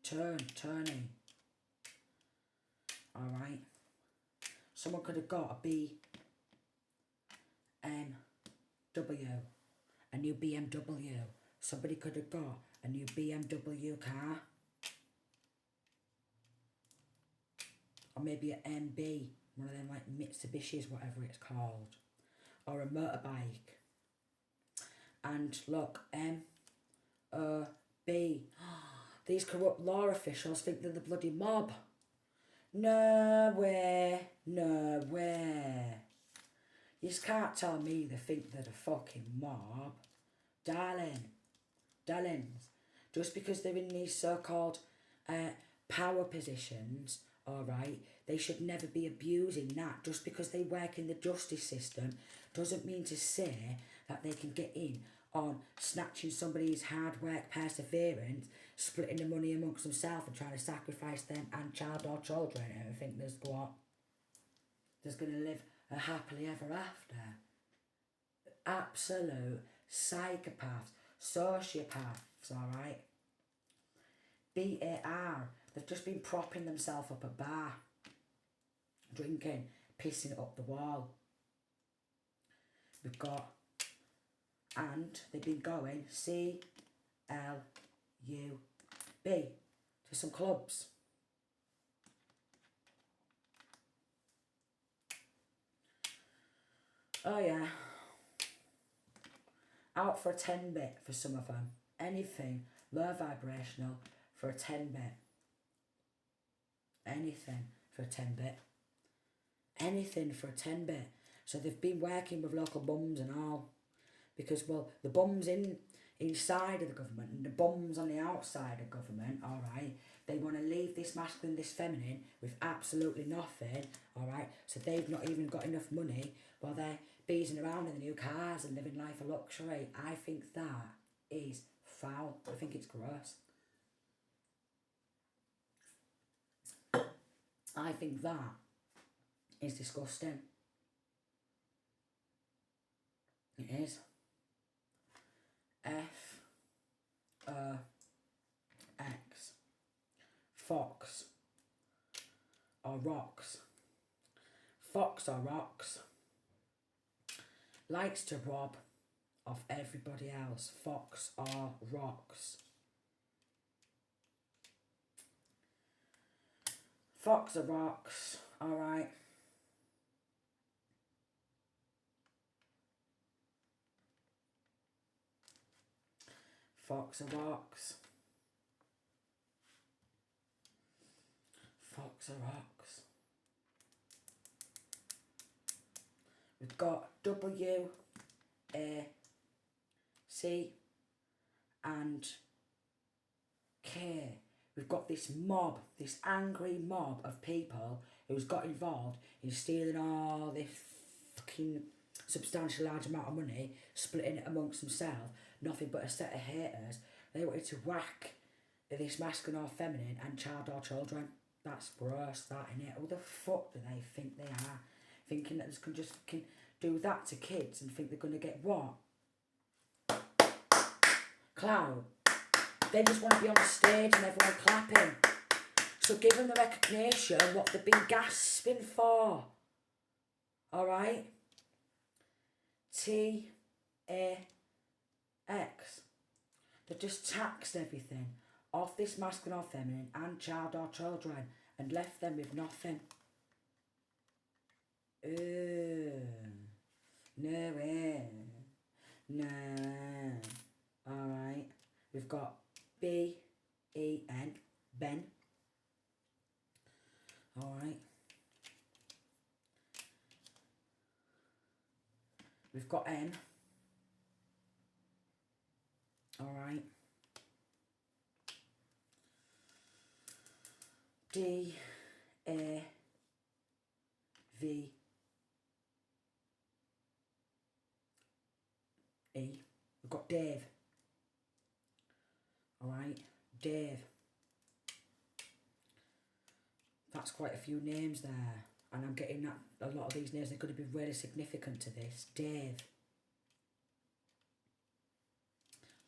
Turn. Turny. Alright? Someone could have got a BMW. A new BMW. Somebody could have got a new BMW car. Or maybe an MB. One of them like Mitsubishis, whatever it's called. Or a motorbike. And look, M-O-B. These corrupt law officials think they're the bloody mob. No way. No way. You just can't tell me they think they're the fucking mob. Darlings. Just because they're in these so-called power positions, alright, they should never be abusing that. Just because they work in the justice system doesn't mean to say that they can get in on snatching somebody's hard work, perseverance, splitting the money amongst themselves and trying to sacrifice them and child or children and think there's what? There's going to live a happily ever after. Absolute psychopaths, sociopaths, alright? BAR, they've just been propping themselves up a bar, drinking, pissing up the wall. We've got, and they've been going C-L-U-B to some clubs. Oh yeah. Out for a 10-bit for some of them. Anything low vibrational for a 10-bit. Anything for a 10-bit. Anything for a 10-bit. So they've been working with local bums and all. Because, well, the bums inside of the government and the bums on the outside of government, alright, they want to leave this masculine, this feminine with absolutely nothing, alright, so they've not even got enough money while they're beezing around in the new cars and living life of luxury. I think that is foul. I think it's gross. I think that is disgusting. It is. F-O-X. Fox. Or rocks. Fox or rocks. Likes to rob off everybody else. Fox or rocks. Fox or rocks. Alright. Fox or rocks. Fox or rocks. We've got W, A, C, and K. We've got this mob, this angry mob of people who's got involved in stealing all this fucking substantial large amount of money, splitting it amongst themselves, nothing but a set of haters. They wanted to whack this masculine or feminine and child or children. That's gross, that innit? Who the fuck do they think they are? Thinking that they can just fucking do that to kids and think they're going to get what? Clout. They just want to be on the stage and everyone clapping. So give them the recognition what they've been gasping for. Alright? T-A-X. They've just taxed everything off this masculine or feminine and child or children and left them with nothing. No way. No. Alright. We've got B-E-N. Ben. Alright. We've got N. Alright. D-A-V-E. We've got Dave. Dave. That's quite a few names there. And I'm getting that a lot of these names are going to be really significant to this. Dave.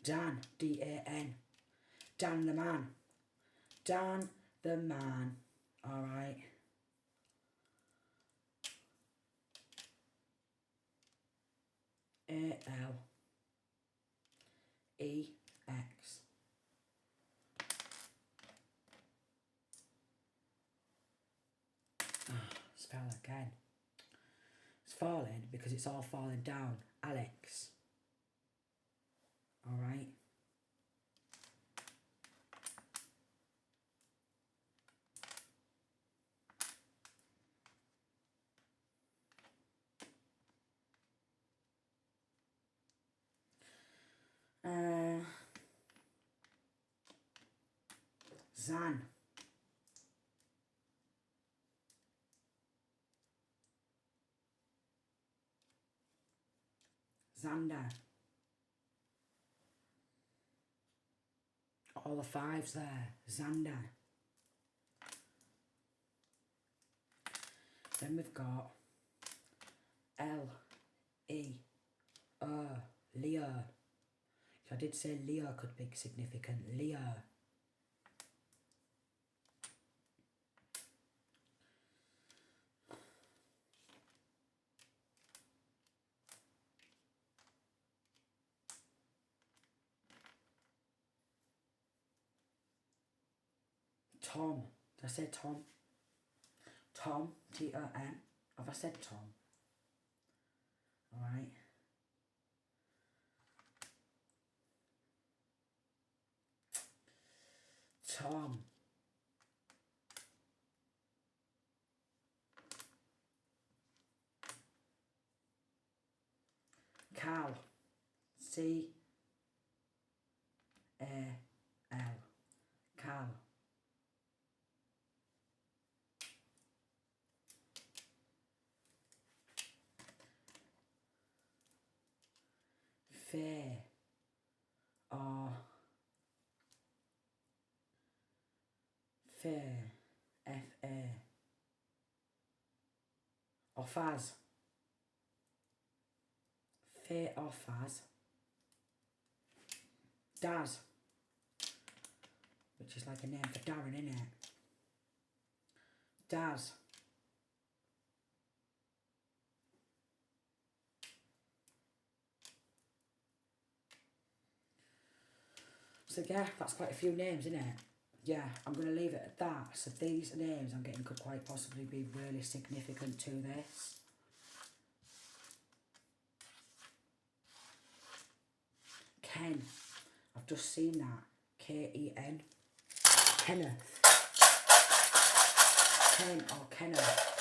Dan. D-A-N. Dan the man. Dan the man. Alright. A-L-E-X. Spell again. It's falling because it's all falling down. Alex. Alright. Zan. Xander. All the fives there. Xander. Then we've got L-E-O. Leo. I did say Leo could be significant. Leo. Tom. Did I say Tom? Tom. T-O-M. Have I said Tom? Alright. Tom. Cal. C-A-L. Cal. Fair. Or Fair. F-A. Or Faz. Fair or Faz. Daz. Which is like a name for Darren, isn't it? Daz. So yeah, that's quite a few names, isn't it? Yeah, I'm going to leave it at that. So these names I'm getting could quite possibly be really significant to this. Ken. I've just seen that. K-E-N. Kenneth. Ken or Kenneth.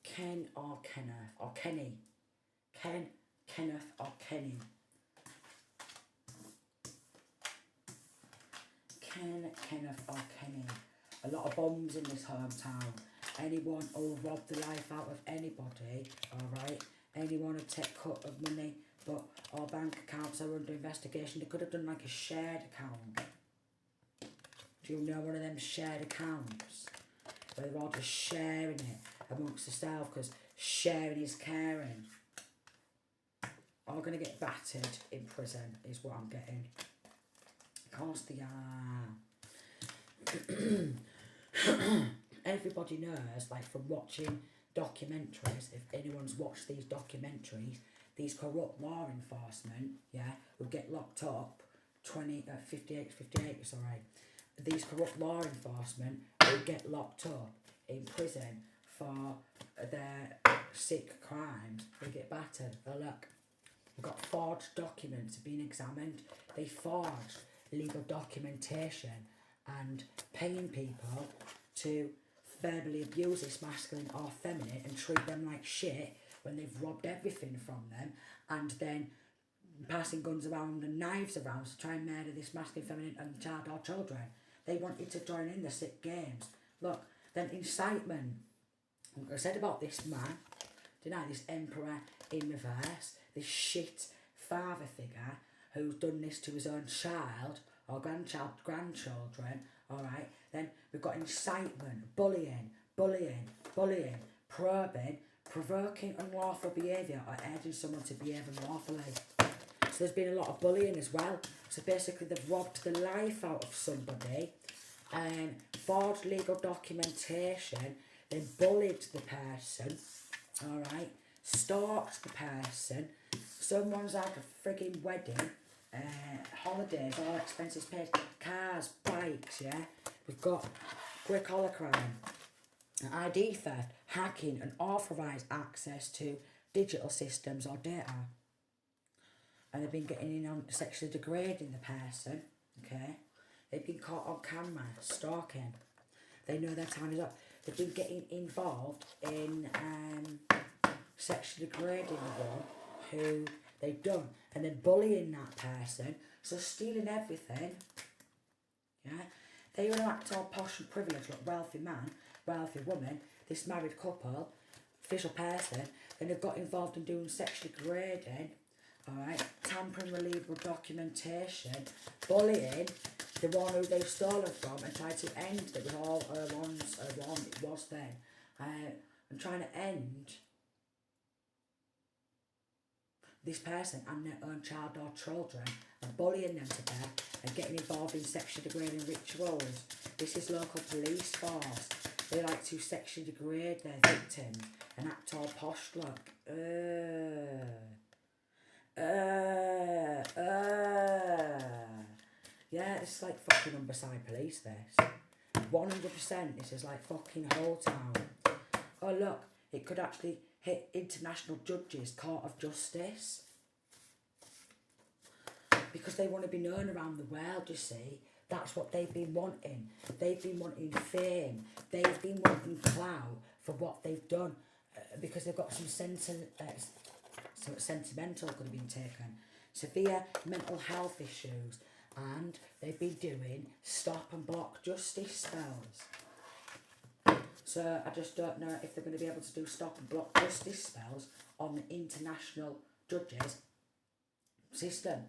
Ken or Kenneth. Or Kenny. Ken, Kenneth or Kenny. Ken, Kenneth or Kenny. A lot of bombs in this hometown. Anyone who'll rob the life out of anybody, alright? Anyone who'll take cut of money, but our bank accounts are under investigation. They could have done like a shared account. Do you know one of them shared accounts? Where they're all just sharing it amongst themselves because sharing is caring. Are going to get battered in prison is what I'm getting. Of course they are. Everybody knows, like from watching documentaries, if anyone's watched these documentaries, these corrupt law enforcement, yeah, who get locked up, 58, sorry. These corrupt law enforcement who get locked up in prison for their sick crimes, they get battered. Oh look. We've got forged documents being examined. They forged legal documentation and paying people to verbally abuse this masculine or feminine and treat them like shit when they've robbed everything from them and then passing guns around and knives around to try and murder this masculine, feminine and child or children. They wanted to join in the sick games. Look, then incitement. I said about this man, didn't I? This emperor in reverse. This shit father figure who's done this to his own child or grandchildren, all right, then we've got incitement, bullying, probing, provoking unlawful behaviour or urging someone to behave unlawfully. So there's been a lot of bullying as well. So basically they've robbed the life out of somebody, forged legal documentation, then bullied the person, alright, stalked the person, someone's had a frigging wedding, holidays, all expenses paid, cars, bikes, yeah. We've got brick collar crime, ID theft, hacking, and authorised access to digital systems or data. And they've been getting in on sexually degrading the person, okay? They've been caught on camera, stalking. They know their time is up. They've been getting involved in sexually degrading the one who they've done, and then bullying that person, so stealing everything, yeah? They want to act all posh and privileged, like wealthy man, wealthy woman, this married couple, official person, then they've got involved in doing sexually degrading, alright, tampering with legal documentation, bullying the one who they've stolen from and tried to end it with all her ones, it was then, and trying to end this person and their own child or children and bullying them to death and getting involved in sexually degrading rituals. This is local police force. They like to sexually degrade their victims and act all posh look. Yeah, this is like fucking Humberside police, this. 100%, this is like fucking whole town. Oh look, it could actually hit international judges, court of justice. Because they want to be known around the world, you see. That's what they've been wanting. They've been wanting fame. They've been wanting clout for what they've done. Because they've got some sentimental could have been taken. Severe mental health issues. And they've been doing stop and block justice spells. So I just don't know if they're going to be able to do stop and block justice spells on the international judges system.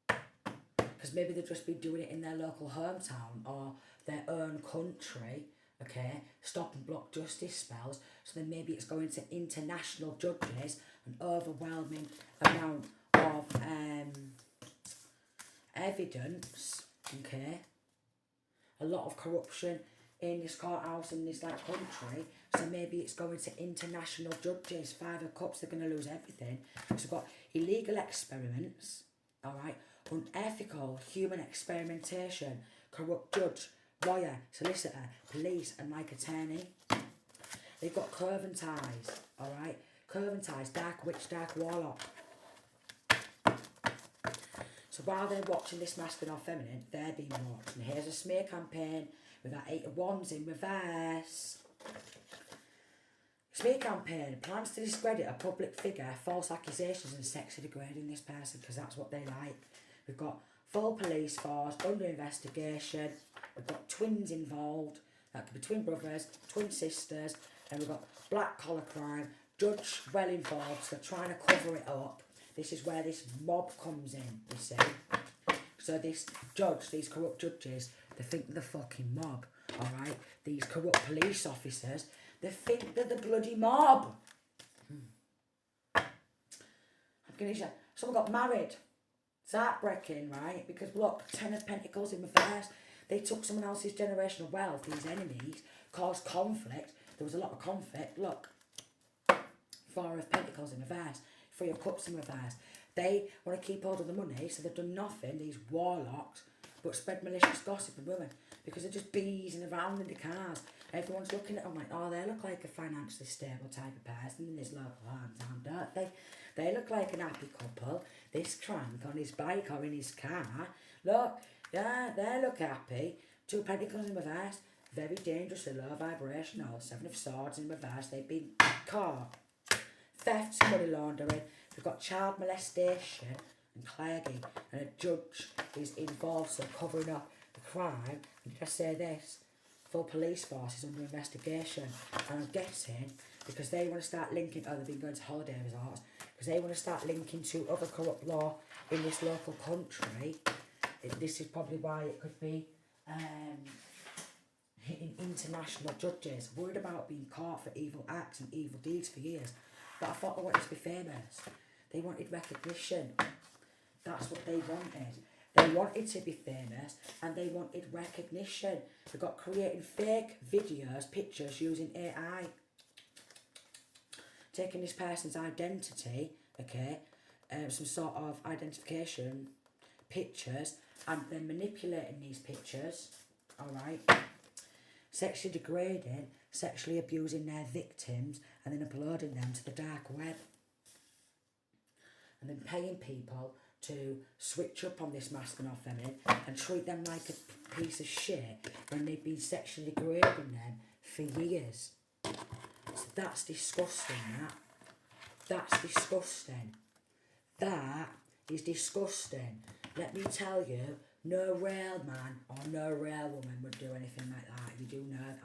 Because maybe they've just been doing it in their local hometown or their own country, okay, stop and block justice spells, so then maybe it's going to international judges, an overwhelming amount of evidence, okay, a lot of corruption in this courthouse in this like country, so maybe it's going to international judges, 5 of cups, they're going to lose everything. So we've got illegal experiments, alright, unethical human experimentation, corrupt judge, lawyer, solicitor, police and like attorney. They've got Coven ties, alright, Coven ties, dark witch, dark warlock. So while they're watching this masculine or feminine, they're being watched. And here's a smear campaign with that 8 of Wands in reverse. Smear campaign plans to discredit a public figure, false accusations and sexually degrading this person because that's what they like. We've got full police force under investigation. We've got twins involved. That could be twin brothers, twin sisters. And we've got black collar crime, judge well involved, so trying to cover it up. This is where this mob comes in, you see. So this judge, these corrupt judges, they think they're the fucking mob, alright? These corrupt police officers, they think they're the bloody mob. I'm gonna say, someone got married. It's heartbreaking, right? Because look, 10 of Pentacles in reverse. They took someone else's generational wealth, these enemies, caused conflict. There was a lot of conflict. Look, 4 of Pentacles in reverse. 3 of Cups in reverse. They want to keep hold of the money, so they've done nothing, these warlocks, but spread malicious gossip and rumour because they're just beezing around in the cars. Everyone's looking at them like, oh, they look like a financially stable type of person in this local hometown, don't they? They look like an happy couple. This crank on his bike or in his car, look, yeah, they look happy. 2 Pentacles in reverse, very dangerously low vibrational. 7 of Swords in reverse, they've been caught. Theft, money laundering, we've got child molestation and clergy, and a judge is involved, so covering up the crime. And did I say this? Full police force is under investigation, and I'm guessing because they want to start linking, oh, they've been going to holiday resorts, because they want to start linking to other corrupt law in this local country. This is probably why it could be hitting international judges, worried about being caught for evil acts and evil deeds for years. But I thought they wanted to be famous. They wanted recognition. That's what they wanted. They wanted to be famous and they wanted recognition. They got creating fake videos, pictures using AI. Taking this person's identity, okay, some sort of identification, pictures, and then manipulating these pictures, alright, sexually degrading, sexually abusing their victims, and then uploading them to the dark web. And then paying people to switch up on this masculine or feminine and treat them like a piece of shit when they've been sexually degrading them for years. So that's disgusting, that. That's disgusting. That is disgusting. Let me tell you, no real man or no real woman would do anything like that. You do know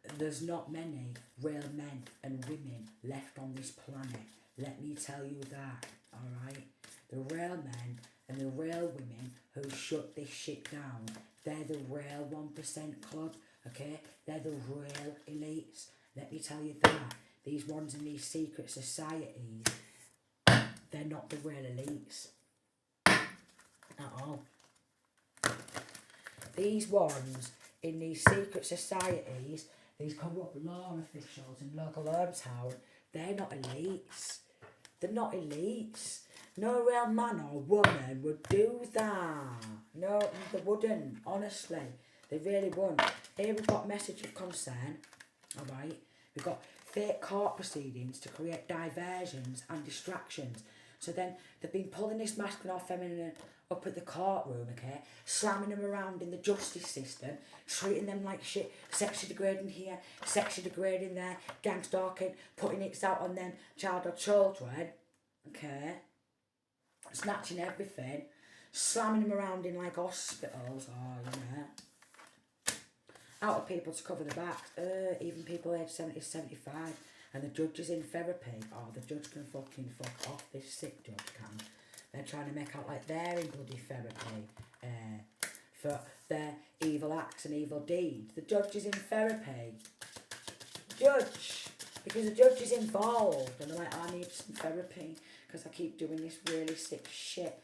that. There's not many real men and women left on this planet. Let me tell you that, alright? The real men and the real women who shut this shit down, they're the real 1% club, okay? They're the real elites. Let me tell you that. These ones in these secret societies, they're not the real elites. At all. These ones in these secret societies, these corrupt law officials in local hometown, they're not elites. They're not elites. No real man or woman would do that. No, they wouldn't, honestly. They really wouldn't. Here we've got message of concern, alright? We've got fake court proceedings to create diversions and distractions. So then they've been pulling this masculine or feminine up at the courtroom, okay, slamming them around in the justice system, treating them like shit, sexually degrading here, sexually degrading there, gang stalking, putting it out on them child or children, okay, snatching everything, slamming them around in like hospitals, out of people to cover the backs, even people aged 70, 75, and the judge is in therapy. Oh, the judge can fucking fuck off, this sick judge can. They're trying to make out like they're in bloody therapy for their evil acts and evil deeds. The judge is in therapy. Judge! Because the judge is involved. And they're like, I need some therapy because I keep doing this really sick shit.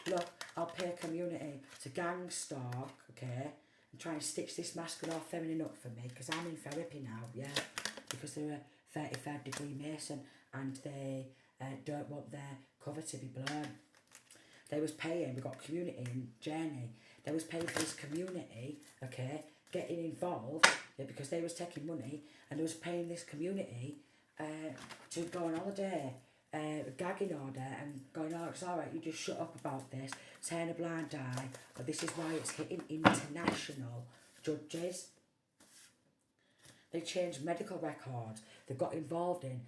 Look, I'll pay a community to gang stalk, okay, and try and stitch this masculine or feminine up for me because I'm in therapy now, yeah. Because they're a 33rd degree Mason and they don't want their cover to be blown. They was paying, we got community in Journey, they was paying for this community, okay, getting involved, yeah, because they was taking money, and they was paying this community to go on holiday, gagging order, and going, oh, it's alright, you just shut up about this, turn a blind eye, but this is why it's hitting international judges. They changed medical records, they got involved in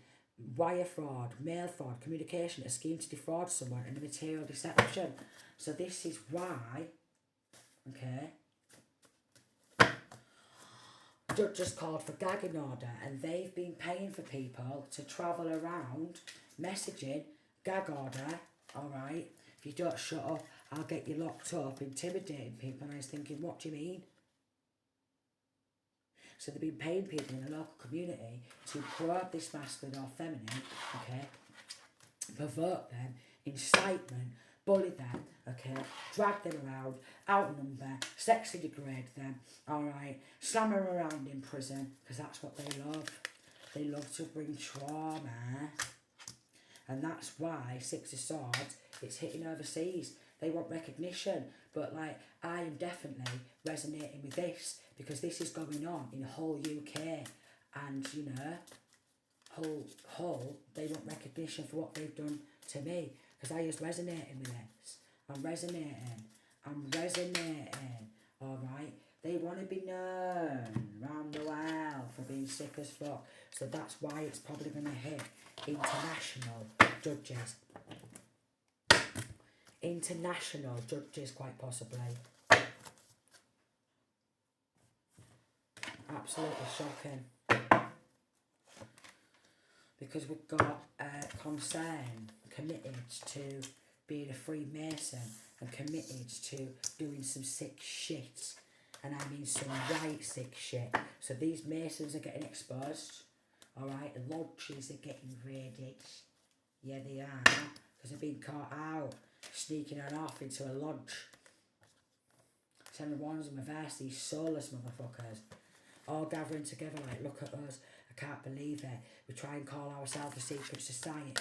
wire fraud, mail fraud, communication, a scheme to defraud someone, and a material deception. So this is why, okay, judges called for gagging order, and they've been paying for people to travel around messaging, gag order, alright, if you don't shut up, I'll get you locked up, intimidating people. And I was thinking, what do you mean? So they've been paying people in the local community to probe this masculine or feminine, okay, provoke them, incitement, bully them, okay, drag them around, outnumber, sexually degrade them, alright, slam them around in prison, because that's what they love. They love to bring trauma. And that's why Six of Swords, it's hitting overseas. They want recognition, but like, I am definitely resonating with this because this is going on in the whole UK, and you know, whole, they want recognition for what they've done to me because I is resonating with this. I'm resonating, alright? They want to be known round the world for being sick as fuck, so that's why it's probably going to hit international judges. International judges, quite possibly. Absolutely shocking. because we've got concern committed to being a Freemason and committed to doing some sick shit. And I mean some right sick shit. So these Masons are getting exposed. Alright, lodges are getting raided. Yeah, they are. Because they've been caught out sneaking on off into a lodge. Sending ones in reverse, these soulless motherfuckers. All gathering together like, look at us. I can't believe it. We try and call ourselves a secret society,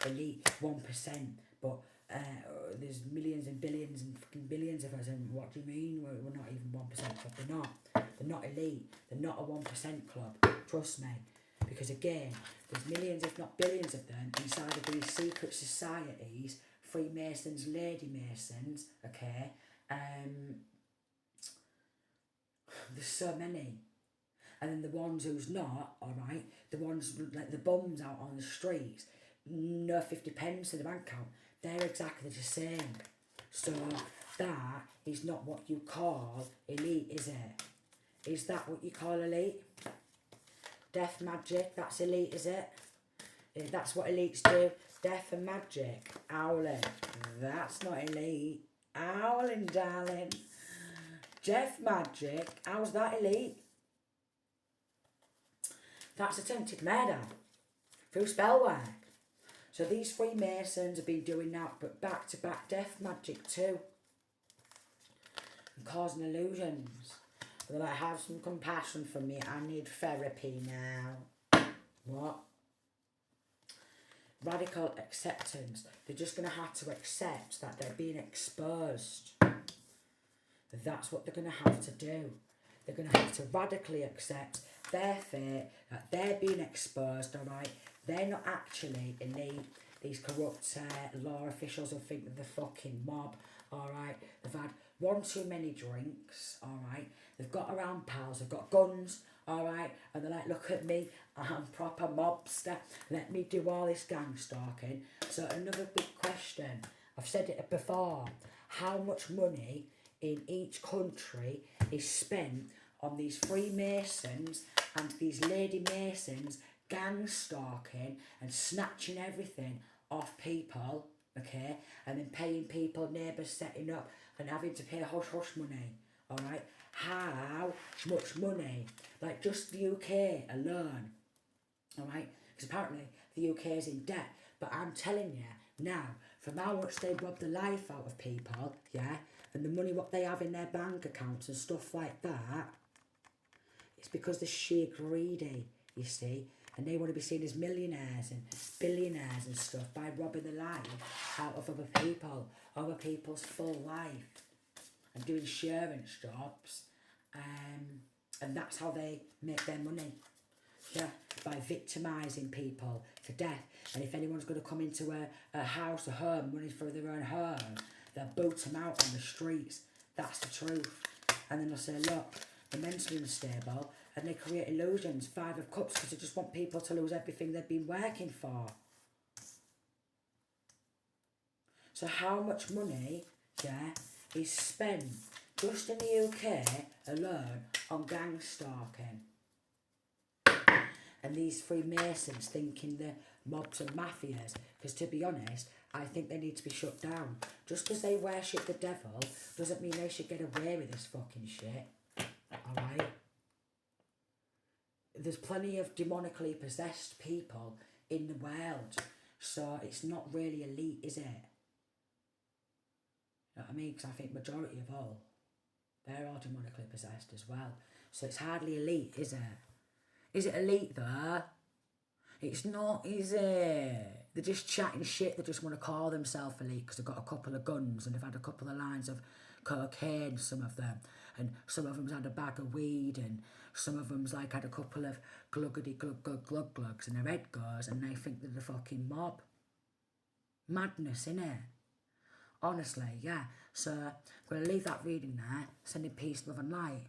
elite 1%, but there's millions and billions and fucking billions of us, and what do you mean we're not even 1% club? They're not. They're not elite. They're not a 1% club. Trust me. Because again, there's millions if not billions of them inside of these secret societies, Freemasons, Lady Masons, okay? There's so many. And then the ones who's not, alright, the ones like the bums out on the streets, no 50 pence in the bank account, they're exactly the same. So that is not what you call elite, is it? Is that what you call elite? Death magic, that's elite, is it? That's what elites do. Death and magic. Owling, that's not elite. Owling, darling. Death magic, how's that elite? That's attempted murder through spell work. So these Freemasons have been doing that, but back-to-back death magic too. And causing illusions. They're like, have some compassion for me, I need therapy now. What? Radical acceptance. They're just going to have to accept that they're being exposed. That's what they're going to have to do. They're going to have to radically accept their fate, that they're being exposed, alright? They're not actually elite. These corrupt law officials who think they're the fucking mob, alright? They've had one too many drinks, alright? They've got around pals, they've got guns, alright? And they're like, look at me, I'm proper mobster. Let me do all this gang stalking. So another big question, I've said it before, how much money in each country is spent on these Freemasons and these Lady Masons gang stalking and snatching everything off people, okay, and then paying people, neighbours setting up and having to pay hush-hush money, alright? How much money? Like just the UK alone, alright? Because apparently the UK is in debt, but I'm telling you now, from how much they rob the life out of people, yeah, and the money what they have in their bank accounts and stuff like that, it's because they're sheer greedy, you see, and they want to be seen as millionaires and billionaires and stuff by robbing the life out of other people's full life, and doing insurance jobs, and that's how they make their money, yeah, by victimising people to death. And if anyone's going to come into a house, a home, running for their own home, they'll boot them out on the streets. That's the truth. And then they'll say, look, they're mentally unstable, and they create illusions, 5 of cups, because they just want people to lose everything they've been working for. So how much money, yeah, is spent just in the UK alone on gang stalking? And these Freemasons thinking they're mobs and mafias, because to be honest, I think they need to be shut down. Just because they worship the devil doesn't mean they should get away with this fucking shit. Alright? There's plenty of demonically possessed people in the world, so it's not really elite, is it? You know what I mean? Because I think majority of all, they're all demonically possessed as well. So it's hardly elite, is it? Is it elite though? It's not, is it? They're just chatting shit. They just want to call themselves elite because they've got a couple of guns and they've had a couple of lines of cocaine, some of them. And some of them's had a bag of weed, and some of them's like had a couple of gluggedy glug glug glug glugs, and their head goes and they think they're the fucking mob. Madness, innit? Honestly, yeah. So I'm going to leave that reading there. Sending peace, love and light.